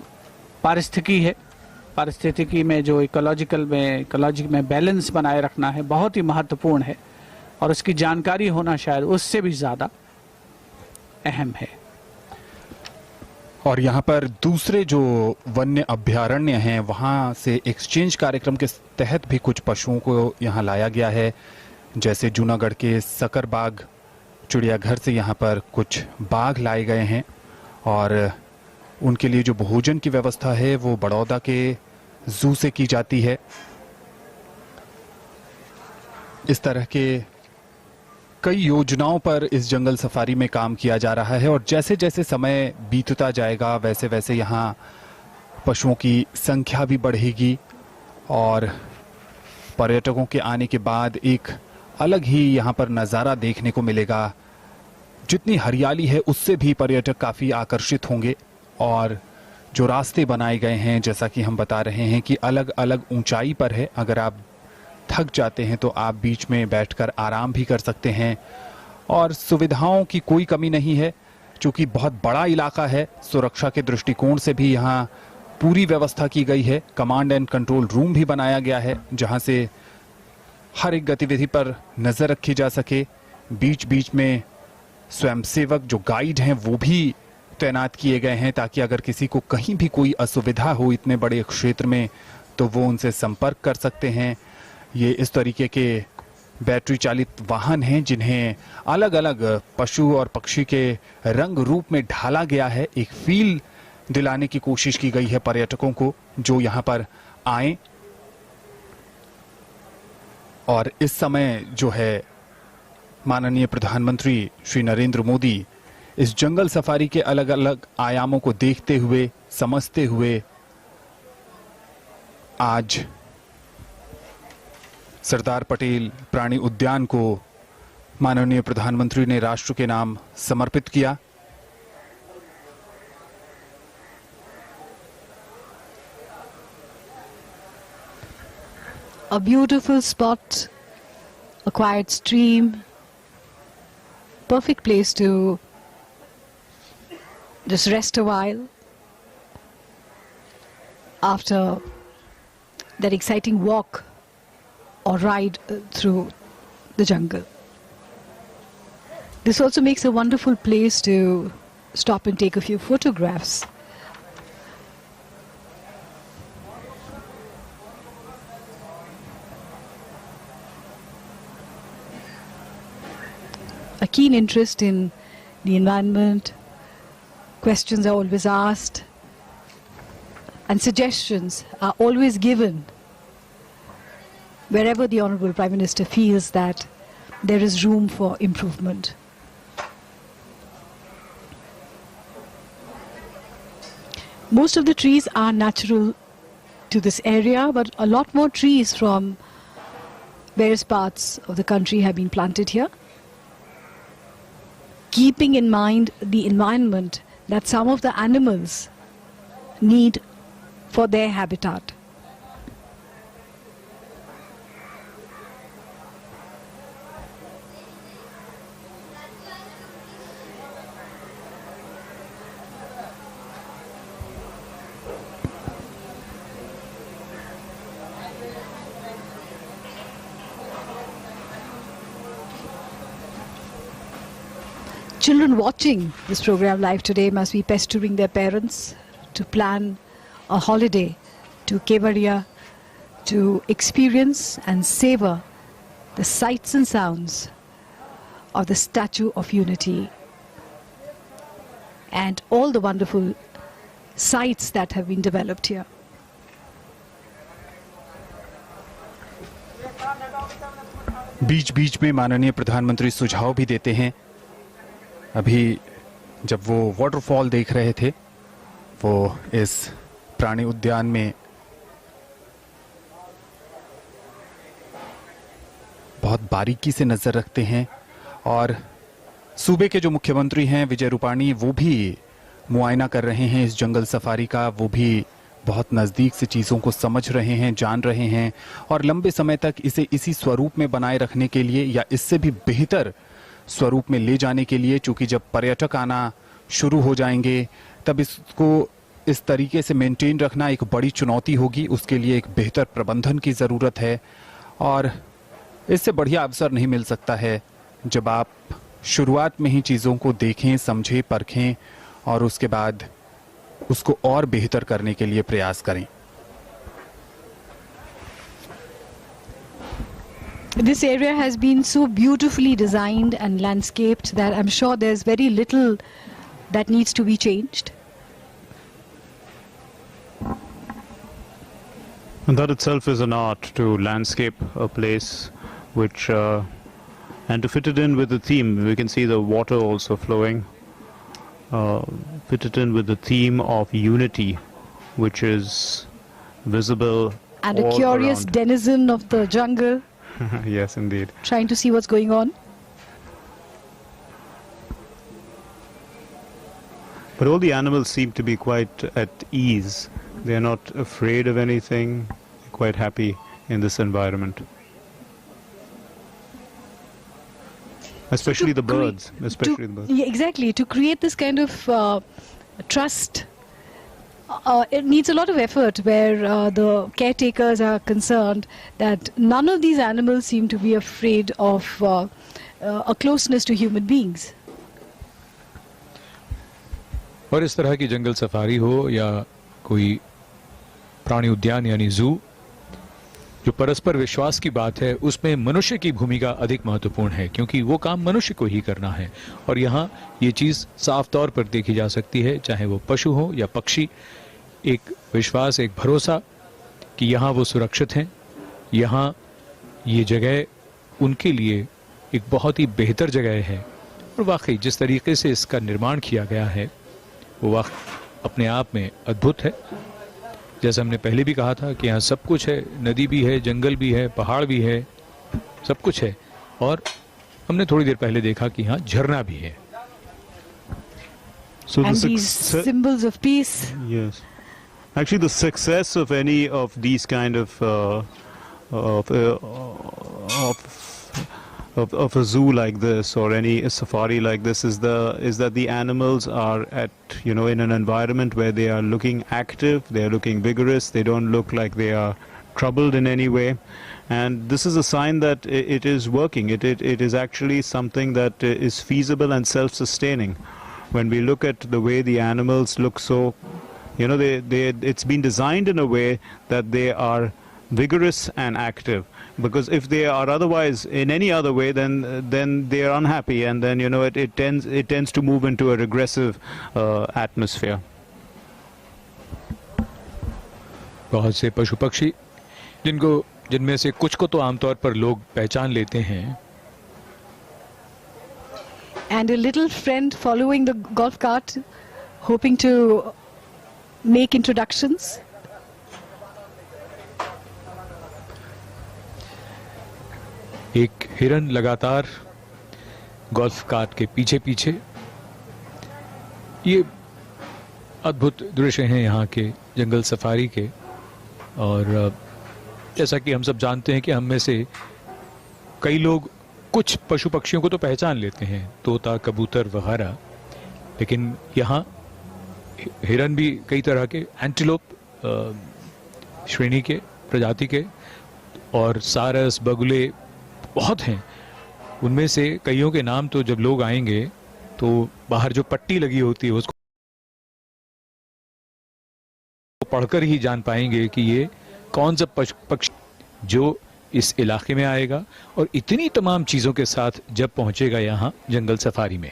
पारिस्थितिकी में जो इकोलॉजी में बैलेंस बनाए रखना है, बहुत ही महत्वपूर्ण है, और उसकी जानकारी होना शायद उससे भी ज़्यादा अहम है। और यहाँ पर दूसरे जो वन्य अभ्यारण्य हैं, वहाँ से एक्सचेंज कार्यक्रम के तहत भी कुछ पशुओं को यहाँ लाया गया है। जैसे जूनागढ़ के सकरबाग चिड़ियाघर से यहाँ पर कुछ बाघ लाए गए हैं, और उनके लिए जो भोजन की व्यवस्था है वो बड़ौदा के जू से की जाती है। इस तरह के कई योजनाओं पर इस जंगल सफारी में काम किया जा रहा है, और जैसे जैसे समय बीतता जाएगा वैसे वैसे यहाँ पशुओं की संख्या भी बढ़ेगी, और पर्यटकों के आने के बाद एक अलग ही यहाँ पर नज़ारा देखने को मिलेगा। जितनी हरियाली है उससे भी पर्यटक काफ़ी आकर्षित होंगे, और जो रास्ते बनाए गए हैं, जैसा कि हम बता रहे हैं कि अलग अलग ऊंचाई पर है। अगर आप थक जाते हैं तो आप बीच में बैठकर आराम भी कर सकते हैं, और सुविधाओं की कोई कमी नहीं है। चूँकि बहुत बड़ा इलाका है, सुरक्षा के दृष्टिकोण से भी यहाँ पूरी व्यवस्था की गई है। कमांड एंड कंट्रोल रूम भी बनाया गया है, जहाँ से हर एक गतिविधि पर नज़र रखी जा सके। बीच बीच में स्वयंसेवक जो गाइड हैं वो भी तैनात किए गए हैं, ताकि अगर किसी को कहीं भी कोई असुविधा हो इतने बड़े क्षेत्र में तो वो उनसे संपर्क कर सकते हैं। ये इस तरीके के बैटरी चालित वाहन हैं जिन्हें अलग अलग पशु और पक्षी के रंग रूप में ढाला गया है। एक फील दिलाने की कोशिश की गई है पर्यटकों को जो यहाँ पर आए। और इस समय जो है माननीय प्रधानमंत्री श्री नरेंद्र मोदी इस जंगल सफारी के अलग अलग आयामों को देखते हुए, समझते हुए आज सरदार पटेल प्राणी उद्यान को माननीय प्रधानमंत्री ने राष्ट्र के नाम समर्पित किया। A beautiful spot, a quiet stream, perfect place to just rest a while after that exciting walk or ride through the jungle. This also makes a wonderful place to stop and take a few photographs. A keen interest in the environment, questions are always asked, and suggestions are always given wherever the Honorable Prime Minister feels that there is room for improvement. Most of the trees are natural to this area, but a lot more trees from various parts of the country have been planted here, keeping in mind the environment that some of the animals need for their habitat. Children watching this program live today must be pestering their parents to plan a holiday to Kevadia to experience and savor the sights and sounds of the Statue of Unity and all the wonderful sites that have been developed here. बीच बीच में माननीय प्रधानमंत्री सुझाव भी देते हैं। अभी जब वो वाटरफॉल देख रहे थे वो इस प्राणी उद्यान में बहुत बारीकी से नजर रखते हैं और सूबे के जो मुख्यमंत्री हैं विजय रूपाणी वो भी मुआयना कर रहे हैं इस जंगल सफारी का। वो भी बहुत नज़दीक से चीज़ों को समझ रहे हैं, जान रहे हैं और लंबे समय तक इसे इसी स्वरूप में बनाए रखने के लिए या इससे भी बेहतर स्वरूप में ले जाने के लिए, चूंकि जब पर्यटक आना शुरू हो जाएंगे तब इसको इस तरीके से मेंटेन रखना एक बड़ी चुनौती होगी। उसके लिए एक बेहतर प्रबंधन की ज़रूरत है और इससे बढ़िया अवसर नहीं मिल सकता है जब आप शुरुआत में ही चीज़ों को देखें, समझें, परखें और उसके बाद उसको और बेहतर करने के लिए प्रयास करें। This area has been so beautifully designed and landscaped that I'm sure there's very little that needs to be changed. And that itself is an art, to landscape a place which and to fit it in with the theme. We can see the water also flowing, fit it in with the theme of unity, which is visible And a all curious around. denizen of the jungle Yes, indeed. trying to see what's going on. But all the animals seem to be quite at ease. They are not afraid of anything, quite happy in this environment. Especially the birds. Especially the birds. Yeah, exactly. To create this kind of trust, it needs a lot of effort where the caretakers are concerned that none of these animals seem to be afraid of a closeness to human beings. और इस तरह की जंगल safari हो या कोई प्राणी उद्यान यानी जू, जो परस्पर विश्वास की बात है उसमें मनुष्य की भूमिका अधिक महत्वपूर्ण है, क्योंकि वो काम मनुष्य को ही करना है। और यहाँ ये चीज़ साफ तौर पर देखी जा सकती है, चाहे वो पशु हो या पक्षी। एक विश्वास, एक भरोसा कि यहाँ वो सुरक्षित हैं, यहाँ ये जगह उनके लिए एक बहुत ही बेहतर जगह है। और वाकई जिस तरीके से इसका निर्माण किया गया है वो अपने आप में अद्भुत है। जैसे हमने पहले भी कहा था कि यहाँ सब कुछ है, नदी भी है, जंगल भी है, पहाड़ भी है, सब कुछ है। और हमने थोड़ी देर पहले देखा कि यहाँ झरना भी है। So And these symbols of peace. Yes, actually, the success of any of these kind of a zoo like this or any safari like this is that the animals are at, you know, in an environment where they are looking active, they are looking vigorous, they don't look like they are troubled in any way, and this is a sign that it is working. It is actually something that is feasible and self-sustaining. When we look at the way the animals look, so, you know, it's been designed in a way that they are vigorous and active, because if they are otherwise in any other way, then they are unhappy, and then, you know, it tends to move into a regressive atmosphere. बहुत से पशु पक्षी जिनमें से कुछ को तो आमतौर पर लोग पहचान लेते हैं। And a little friend following the golf cart, hoping to make introductions. एक हिरन लगातार गोल्फ कार्ट के पीछे पीछे। ये अद्भुत दृश्य हैं यहाँ के जंगल सफारी के। और जैसा कि हम सब जानते हैं कि हम में से कई लोग कुछ पशु पक्षियों को तो पहचान लेते हैं, तोता, कबूतर वगैरह, लेकिन यहाँ हिरन भी कई तरह के, एंटीलोप श्रेणी के, प्रजाति के, और सारस, बगुले बहुत हैं। उनमें से कईयों के नाम तो जब लोग आएंगे तो बाहर जो पट्टी लगी होती है उसको पढ़कर ही जान पाएंगे कि ये कौन सा पक्षी जो इस इलाके में आएगा और इतनी तमाम चीजों के साथ जब पहुंचेगा यहाँ जंगल सफारी में।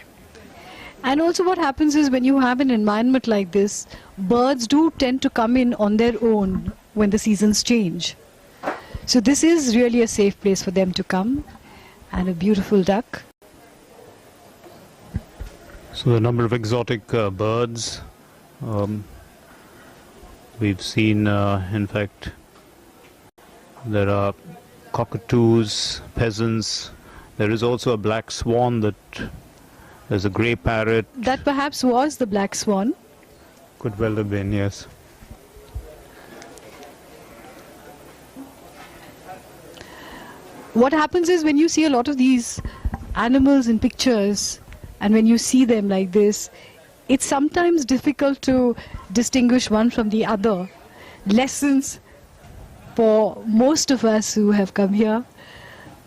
And also what happens is when you have an environment like this, birds do tend to come in on their own when the seasons change. So this is really a safe place for them to come, and a beautiful duck. So a number of exotic birds. We've seen, in fact, there are cockatoos, pheasants. There is also a black swan. There's a grey parrot. That perhaps was the black swan. Could well have been, yes. What happens is when you see a lot of these animals in pictures, and when you see them like this, it's sometimes difficult to distinguish one from the other. Lessons for most of us who have come here,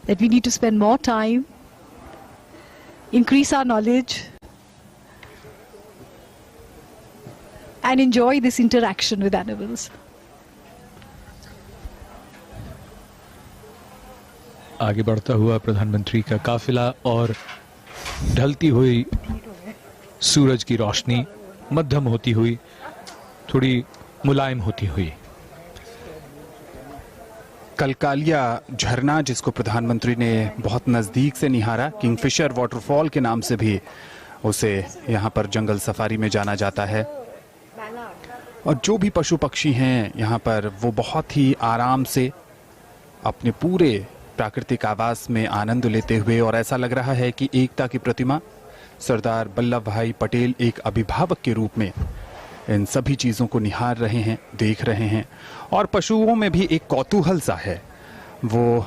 that we need to spend more time, increase our knowledge, and enjoy this interaction with animals. आगे बढ़ता हुआ प्रधानमंत्री का काफिला और ढलती हुई सूरज की रोशनी मध्यम होती हुई, थोड़ी मुलायम होती हुई। कलकालिया झरना, जिसको प्रधानमंत्री ने बहुत नज़दीक से निहारा, किंगफिशर वाटरफॉल के नाम से भी उसे यहाँ पर जंगल सफारी में जाना जाता है। और जो भी पशु पक्षी हैं यहाँ पर, वो बहुत ही आराम से अपने पूरे प्राकृतिक आवास में आनंद लेते हुए, और ऐसा लग रहा है कि एकता की प्रतिमा सरदार वल्लभ भाई पटेल एक अभिभावक के रूप में इन सभी चीज़ों को निहार रहे हैं, देख रहे हैं। और पशुओं में भी एक कौतूहल सा है, वो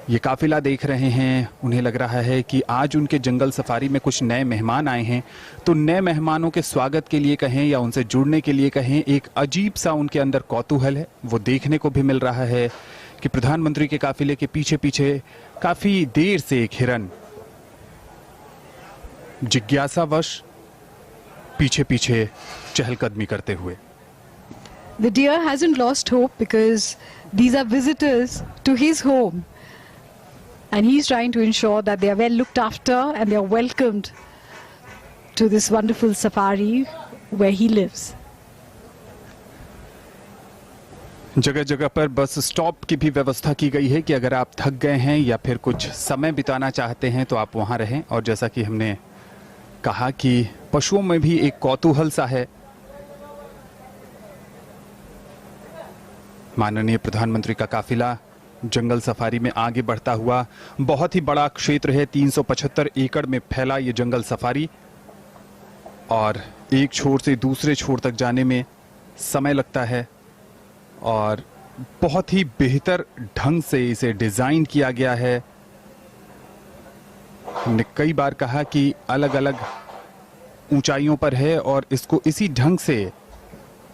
ये काफिला देख रहे हैं। उन्हें लग रहा है कि आज उनके जंगल सफारी में कुछ नए मेहमान आए हैं, तो नए मेहमानों के स्वागत के लिए कहें या उनसे जुड़ने के लिए कहें, एक अजीब सा उनके अंदर कौतूहल है। वो देखने को भी मिल रहा है कि प्रधानमंत्री के काफिले के पीछे पीछे काफी देर से एक हिरन जिज्ञासावश पीछे पीछे चहलकदमी करते हुए। The deer hasn't lost hope because these are visitors to his home. And he's trying to ensure that they are well looked after and they are welcomed to this wonderful safari where he lives. जगह जगह पर bus stop की भी व्यवस्था की गई है कि अगर आप थक गए हैं या फिर कुछ समय बिताना चाहते हैं तो आप वहां रहें। और जैसा कि हमने कहा कि पशुओं में भी एक कौतूहल सा है। माननीय प्रधानमंत्री का काफिला जंगल सफारी में आगे बढ़ता हुआ, बहुत ही बड़ा क्षेत्र है, 375 एकड़ में फैला ये जंगल सफारी, और एक छोर से दूसरे छोर तक जाने में समय लगता है और बहुत ही बेहतर ढंग से इसे डिजाइन किया गया है। हमने कई बार कहा कि अलग अलग ऊंचाइयों पर है और इसको इसी ढंग से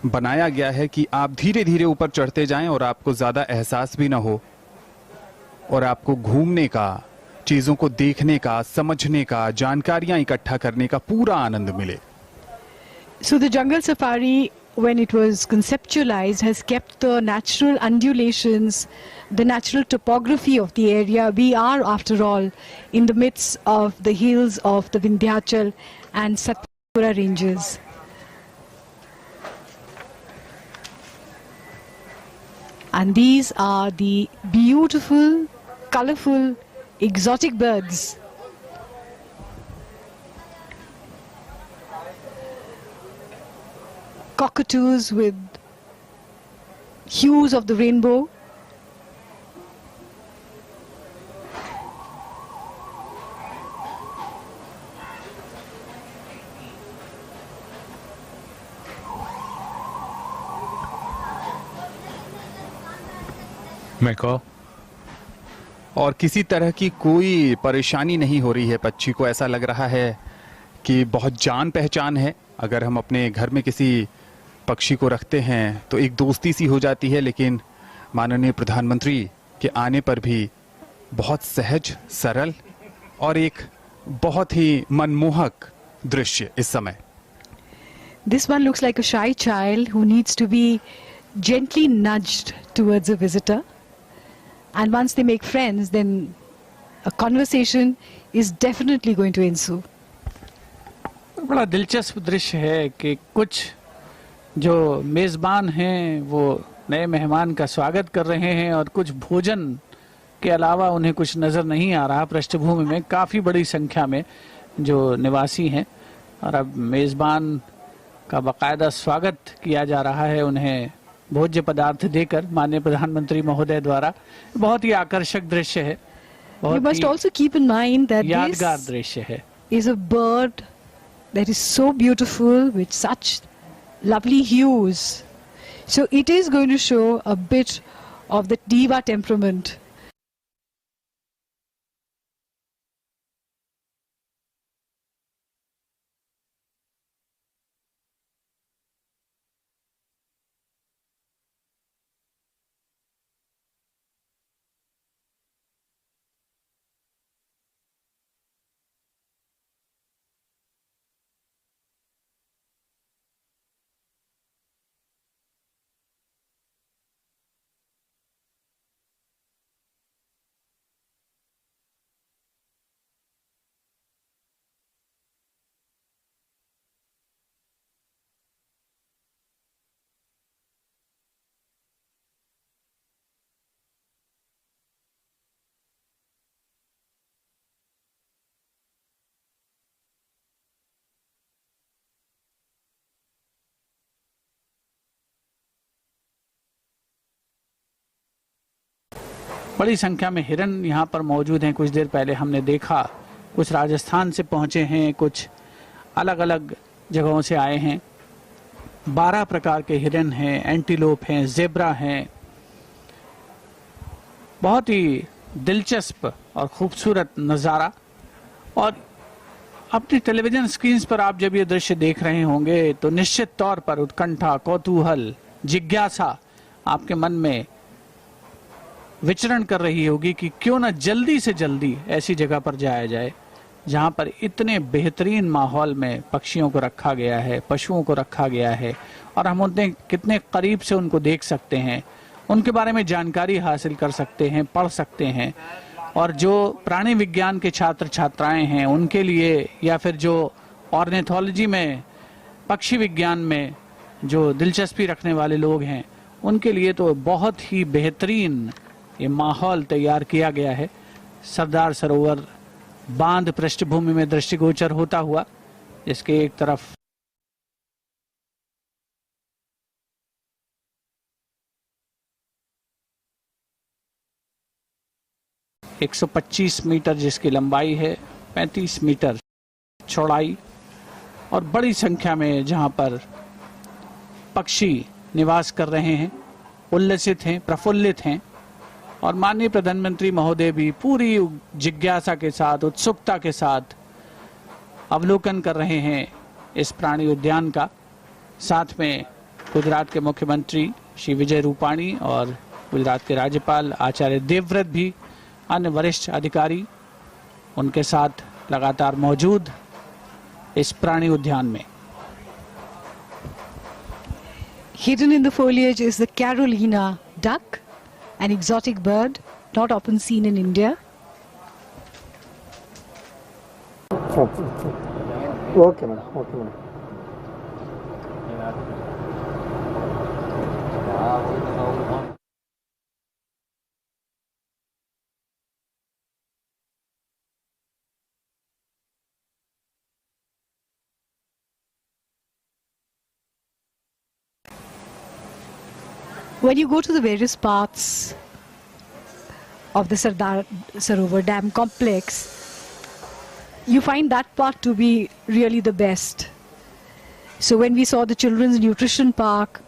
बनाया गया है कि आप धीरे धीरे ऊपर चढ़ते जाएं और आपको ज्यादा एहसास भी ना हो और आपको घूमने का, चीजों को देखने का, समझने का, जानकारियां इकट्ठा करने का पूरा आनंद मिले। So the jungle safari, when it was conceptualized, has kept the natural undulations, the natural topography of the area. We are, after all, in the midst of the hills of the Vindhyachal and Satpura ranges. And these are the beautiful, colorful, exotic birds. Cockatoos with hues of the rainbow. मैको और किसी तरह की कोई परेशानी नहीं हो रही है पक्षी को। ऐसा लग रहा है कि बहुत जान पहचान है। अगर हम अपने घर में किसी पक्षी को रखते हैं तो एक दोस्ती सी हो जाती है, लेकिन माननीय प्रधानमंत्री के आने पर भी बहुत सहज, सरल और एक बहुत ही मनमोहक दृश्य इस समय। This one looks like a shy child who needs to be gently nudged towards a visitor. And once they make friends, then a conversation is definitely going to ensue. बड़ा दिलचस्प दृश्य है कि कुछ जो मेज़बान हैं वो नए मेहमान का स्वागत कर रहे हैं और कुछ भोजन के अलावा उन्हें कुछ नज़र नहीं आ रहा। पृष्ठभूमि में काफ़ी बड़ी संख्या में जो निवासी हैं और अब मेज़बान का बाकायदा स्वागत किया जा रहा है उन्हें भोज्य पदार्थ देकर माननीय प्रधानमंत्री महोदय द्वारा। बहुत ही आकर्षक दृश्य है, You must also keep in mind that यादगार this दृश्य है। is a bird that is so beautiful with such lovely hues. So it is going to show a bit of the diva temperament. बड़ी संख्या में हिरन यहाँ पर मौजूद हैं। कुछ देर पहले हमने देखा, कुछ राजस्थान से पहुँचे हैं, कुछ अलग अलग जगहों से आए हैं। 12 प्रकार के हिरन हैं, एंटीलोप हैं, ज़ेब्रा हैं। बहुत ही दिलचस्प और खूबसूरत नज़ारा। और अपनी टेलीविज़न स्क्रीन पर आप जब ये दृश्य देख रहे होंगे तो निश्चित तौर पर उत्कंठा, कौतूहल, जिज्ञासा आपके मन में विचरण कर रही होगी कि क्यों ना जल्दी से जल्दी ऐसी जगह पर जाया जाए जहां पर इतने बेहतरीन माहौल में पक्षियों को रखा गया है, पशुओं को रखा गया है, और हम उतने कितने करीब से उनको देख सकते हैं, उनके बारे में जानकारी हासिल कर सकते हैं, पढ़ सकते हैं। और जो प्राणी विज्ञान के छात्र छात्राएं हैं उनके लिए, या फिर जो ऑर्निथोलॉजी में, पक्षी विज्ञान में जो दिलचस्पी रखने वाले लोग हैं, उनके लिए तो बहुत ही बेहतरीन ये माहौल तैयार किया गया है। सरदार सरोवर बांध पृष्ठभूमि में दृष्टिगोचर होता हुआ, जिसके एक तरफ एक 125 मीटर जिसकी लंबाई है, 35 मीटर चौड़ाई, और बड़ी संख्या में जहां पर पक्षी निवास कर रहे हैं, उल्लसित हैं, प्रफुल्लित हैं। और माननीय प्रधानमंत्री महोदय भी पूरी जिज्ञासा के साथ, उत्सुकता के साथ अवलोकन कर रहे हैं इस प्राणी उद्यान का। साथ में गुजरात के मुख्यमंत्री श्री विजय रूपाणी और गुजरात के राज्यपाल आचार्य देवव्रत भी, अन्य वरिष्ठ अधिकारी उनके साथ लगातार मौजूद इस प्राणी उद्यान में। Hidden in the foliage is the Carolina duck, an exotic bird not often seen in India. Okay, madam. Okay, madam. When you go to the various parts of the Sardar Sarovar Dam complex, you find that part to be really the best. So when we saw the children's nutrition park,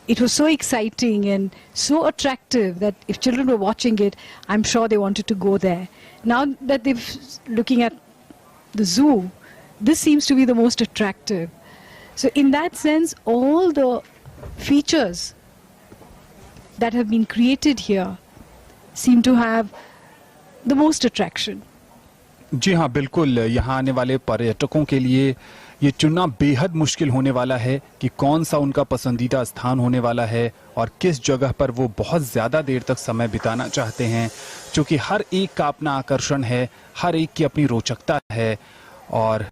it was so exciting and so attractive that if children were watching it, I'm sure they wanted to go there. Now that they're looking at the zoo, this seems to be the most attractive. So in that sense, all the features that have been created here seem to have the most attraction. जी हाँ, बिल्कुल। यहाँ आने वाले पर्यटकों के लिए ये चुनना बेहद मुश्किल होने वाला है कि कौन सा उनका पसंदीदा स्थान होने वाला है और किस जगह पर वो बहुत ज़्यादा देर तक समय बिताना चाहते हैं, क्योंकि हर एक का अपना आकर्षण है, हर एक की अपनी रोचकता है। और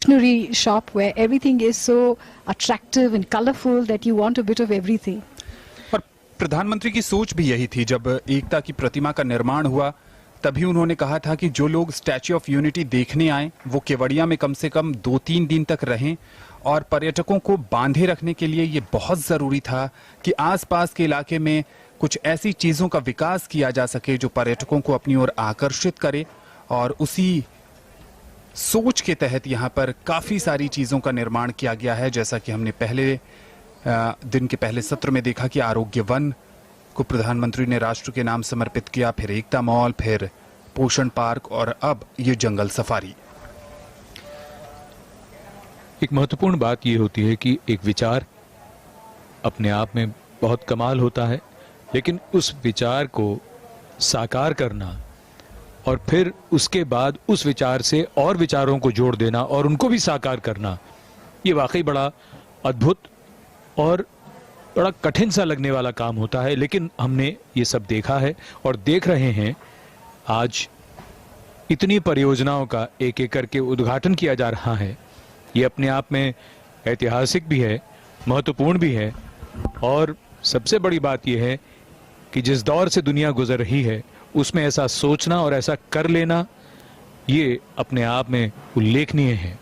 Stationery shop where everything is so attractive and colorful that you want a bit of everything. और प्रधानमंत्री की सोच भी यही थी। जब एकता की प्रतिमा का निर्माण हुआ तभी उन्होंने कहा था कि जो लोग स्टैच्यू ऑफ यूनिटी देखने आए वो केवड़िया में कम से कम 2-3 दिन तक रहें, और पर्यटकों को बांधे रखने के लिए ये बहुत ज़रूरी था कि आसपास के इलाके में कुछ ऐसी चीज़ों का विकास किया जा सके जो पर्यटकों को अपनी ओर आकर्षित करे। और उसी सोच के तहत यहाँ पर काफ़ी सारी चीज़ों का निर्माण किया गया है। जैसा कि हमने पहले दिन के पहले सत्र में देखा कि आरोग्य वन को प्रधानमंत्री ने राष्ट्र के नाम समर्पित किया, फिर एकता मॉल, फिर पोषण पार्क और अब ये जंगल सफारी। एक महत्वपूर्ण बात ये होती है कि एक विचार अपने आप में बहुत कमाल होता है, लेकिन उस विचार को साकार करना और फिर उसके बाद उस विचार से और विचारों को जोड़ देना और उनको भी साकार करना, ये वाकई बड़ा अद्भुत और बड़ा कठिन सा लगने वाला काम होता है। लेकिन हमने ये सब देखा है और देख रहे हैं। आज इतनी परियोजनाओं का एक एक करके उद्घाटन किया जा रहा है। ये अपने आप में ऐतिहासिक भी है, महत्वपूर्ण भी है और सबसे बड़ी बात यह है कि जिस दौर से दुनिया गुजर रही है उसमें ऐसा सोचना और ऐसा कर लेना ये अपने आप में उल्लेखनीय है।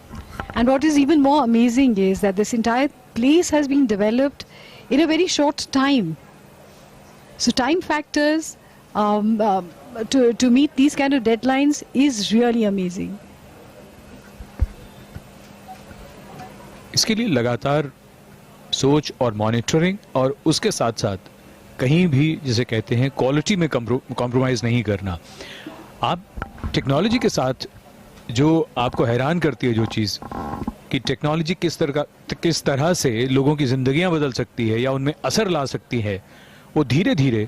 And what is even more amazing is that this entire place has been developed in a very short time. So time factors to meet these kind of deadlines is really amazing. इसके लिए लगातार सोच और monitoring और उसके साथ साथ कहीं भी जिसे कहते हैं क्वालिटी में कॉम्प्रोमाइज नहीं करना। आप टेक्नोलॉजी के साथ जो आपको हैरान करती है जो चीज़ कि टेक्नोलॉजी किस तरह से लोगों की ज़िंदगियां बदल सकती है या उनमें असर ला सकती है, वो धीरे धीरे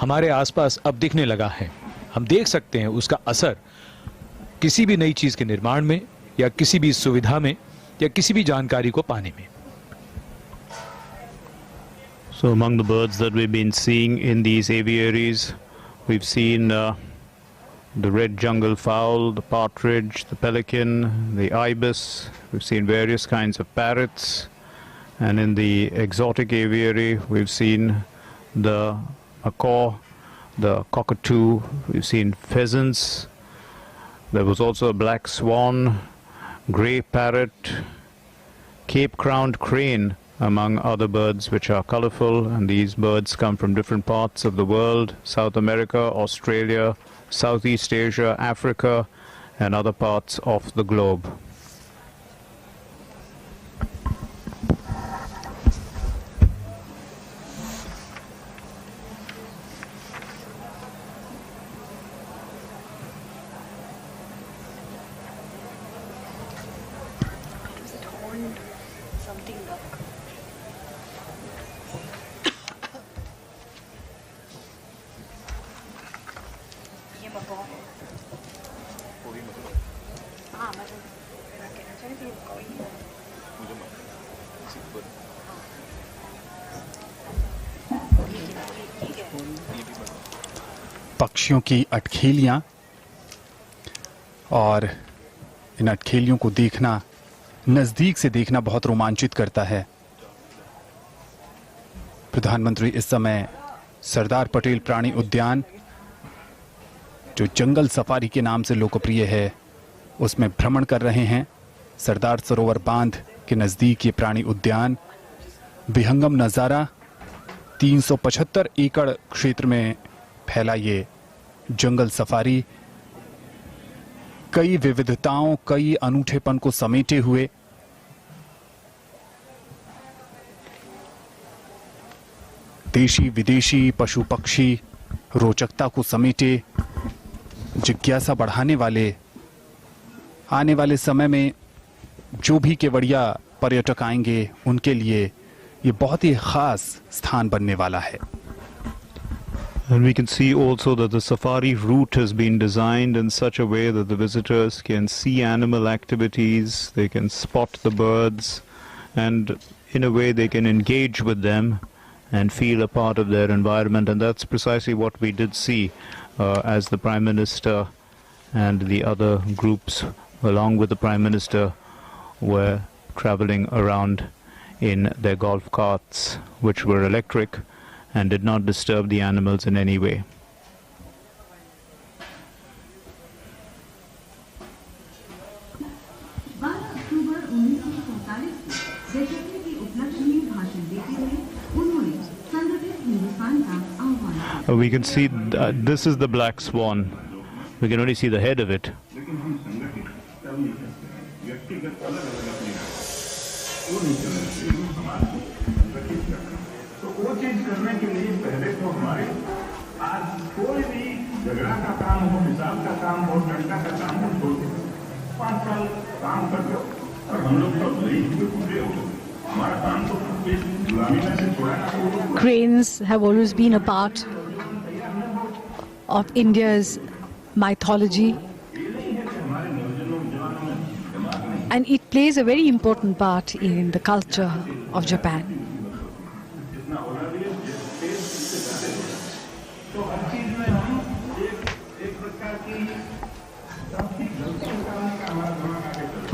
हमारे आसपास अब दिखने लगा है। हम देख सकते हैं उसका असर किसी भी नई चीज़ के निर्माण में या किसी भी सुविधा में या किसी भी जानकारी को पाने में। So among the birds that we've been seeing in these aviaries, we've seen the red jungle fowl, the partridge, the pelican, the ibis. We've seen various kinds of parrots. And in the exotic aviary, we've seen the macaw, the cockatoo. We've seen pheasants. There was also a black swan, grey parrot, Cape-crowned crane, among other birds which are colorful. And these birds come from different parts of the world: South America, Australia, Southeast Asia, Africa, and other parts of the globe. पक्षियों की अटखेलियां, और इन अटखेलियों को देखना, नजदीक से देखना बहुत रोमांचित करता है। प्रधानमंत्री इस समय सरदार पटेल प्राणी उद्यान, जो जंगल सफारी के नाम से लोकप्रिय है, उसमें भ्रमण कर रहे हैं। सरदार सरोवर बांध के नजदीक ये प्राणी उद्यान, विहंगम नज़ारा, 375 एकड़ क्षेत्र में फैला ये जंगल सफारी, कई विविधताओं, कई अनूठेपन को समेटे हुए। देशी विदेशी पशु पक्षी रोचकता को समेटे, जिज्ञासा बढ़ाने वाले, आने वाले समय में जो भी केवड़िया पर्यटक आएंगे उनके लिए ये बहुत ही खास स्थान बनने वाला है। And we can see also that the safari route has been designed in such a way that the visitors can see animal activities, they can spot the birds, and in a way they can engage with them and feel a part of their environment. And that's precisely what we did see as the Prime Minister and the other groups along with the Prime Minister were traveling around in their golf carts, which were electric and did not disturb the animals in any way. We can see this is the black swan. We can only see the head of it. Cranes have always been a part of India's mythology, and it plays a very important part in the culture of Japan.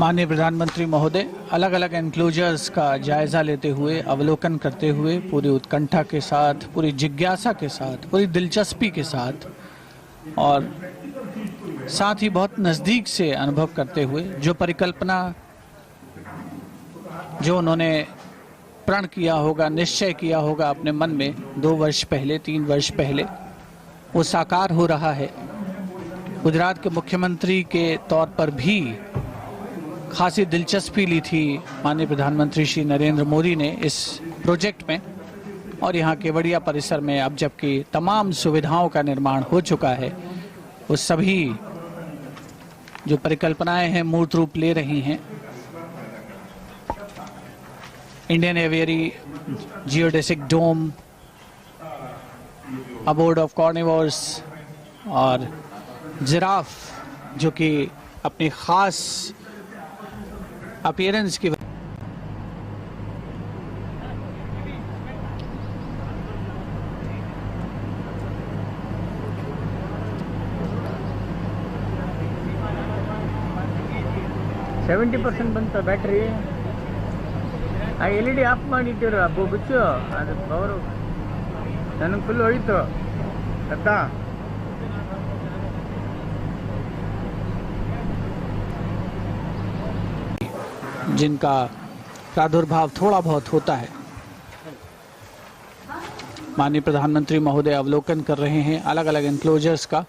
माननीय प्रधानमंत्री महोदय अलग अलग enclosures का जायजा लेते हुए, अवलोकन करते हुए, पूरी उत्कंठा के साथ, पूरी जिज्ञासा के साथ, पूरी दिलचस्पी के साथ और साथ ही बहुत नज़दीक से अनुभव करते हुए जो परिकल्पना, जो उन्होंने प्रण किया होगा, निश्चय किया होगा अपने मन में 2 वर्ष पहले, 3 वर्ष पहले, वो साकार हो रहा है। गुजरात के मुख्यमंत्री के तौर पर भी खासी दिलचस्पी ली थी माननीय प्रधानमंत्री श्री नरेंद्र मोदी ने इस प्रोजेक्ट में, और यहाँ केवड़िया परिसर में अब जबकि तमाम सुविधाओं का निर्माण हो चुका है, वो सभी जो परिकल्पनाएं हैं मूर्त रूप ले रही हैं। Indian aviary geodesic dome, abode of carnivores और जिराफ जो कि अपनी खास अपीयरेंस की ಬಂತ ಬ್ಯಾಟ್ರಿ ಆ LED ಆಫ್ ಮಾಡಿಟ್ಟಿರು ಅಬ್ಬು ಬಿಚ್ಚು ಅದು ಪವರು ನನಗೆ ಫುಲ್ ಹೋಯ್ತು ಅತ್ತಾ जिनका प्रादुर्भाव थोड़ा बहुत होता है। माननीय प्रधानमंत्री महोदय अवलोकन कर रहे हैं अलग अलग एनक्लोजर्स का।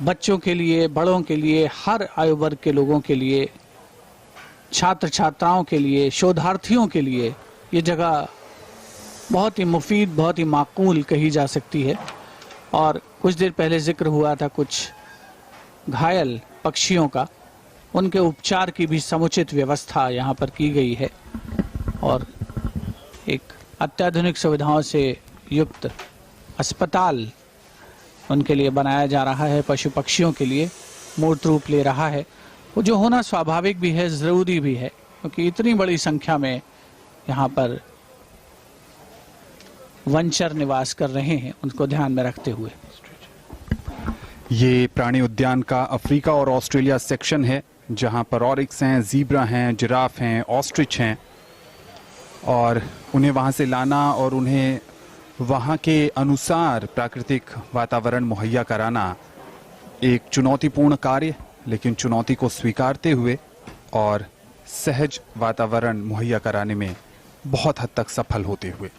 बच्चों के लिए, बड़ों के लिए, हर आयु वर्ग के लोगों के लिए, छात्र छात्राओं के लिए, शोधार्थियों के लिए ये जगह बहुत ही मुफीद, बहुत ही माकूल कही जा सकती है। और कुछ देर पहले जिक्र हुआ था कुछ घायल पक्षियों का, उनके उपचार की भी समुचित व्यवस्था यहाँ पर की गई है और एक अत्याधुनिक सुविधाओं से युक्त अस्पताल उनके लिए बनाया जा रहा है, पशु पक्षियों के लिए मूर्त रूप ले रहा है। वो जो होना स्वाभाविक भी है, ज़रूरी भी है, क्योंकि इतनी बड़ी संख्या में यहाँ पर वनचर निवास कर रहे हैं, उनको ध्यान में रखते हुए। ये प्राणी उद्यान का अफ्रीका और ऑस्ट्रेलिया सेक्शन है, जहां पर ऑरिक्स हैं, ज़ीब्रा हैं, जिराफ हैं, ऑस्ट्रिच हैं, और उन्हें वहां से लाना और उन्हें वहां के अनुसार प्राकृतिक वातावरण मुहैया कराना एक चुनौतीपूर्ण कार्य, लेकिन चुनौती को स्वीकारते हुए और सहज वातावरण मुहैया कराने में बहुत हद तक सफल होते हुए।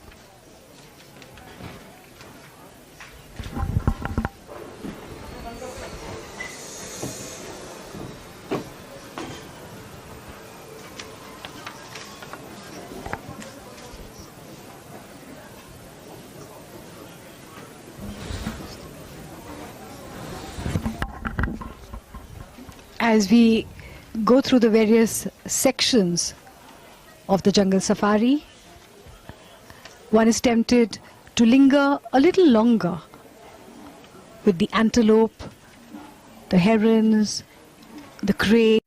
As we go through the various sections of the jungle safari, one is tempted to linger a little longer with the antelope, the herons, the crane.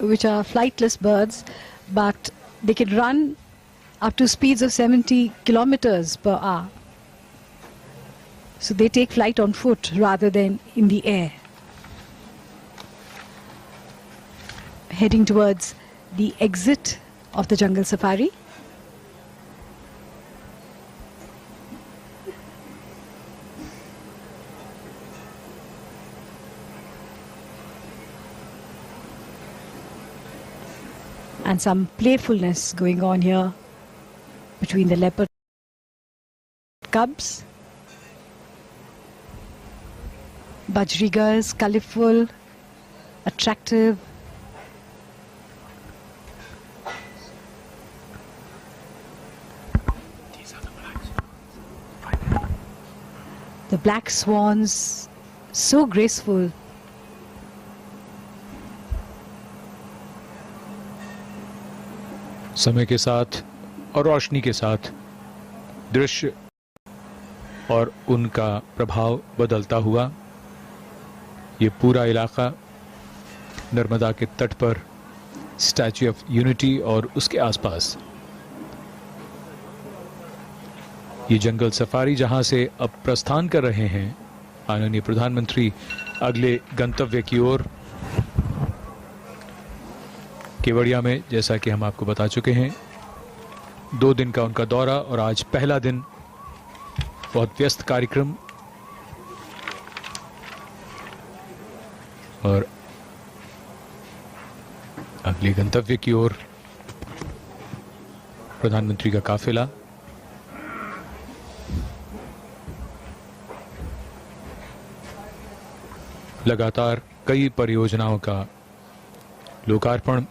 Which are flightless birds, but they can run up to speeds of 70 kilometers per hour. So they take flight on foot rather than in the air. Heading towards the exit of the jungle safari. And some playfulness going on here between the leopard cubs. Bajrigas, colorful, attractive. The black swans, so graceful. समय के साथ और रोशनी के साथ दृश्य और उनका प्रभाव बदलता हुआ ये पूरा इलाका नर्मदा के तट पर स्टैच्यू ऑफ यूनिटी और उसके आसपास ये जंगल सफारी जहां से अब प्रस्थान कर रहे हैं माननीय प्रधानमंत्री अगले गंतव्य की ओर केवड़िया में, जैसा कि हम आपको बता चुके हैं 2 दिन का उनका दौरा और आज पहला दिन, बहुत व्यस्त कार्यक्रम और अगले गंतव्य की ओर प्रधानमंत्री का काफिला। लगातार कई परियोजनाओं का लोकार्पण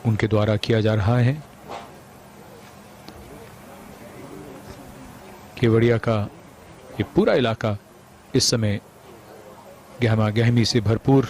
उनके द्वारा किया जा रहा है। केवड़िया का ये पूरा इलाका इस समय गहमा गहमी से भरपूर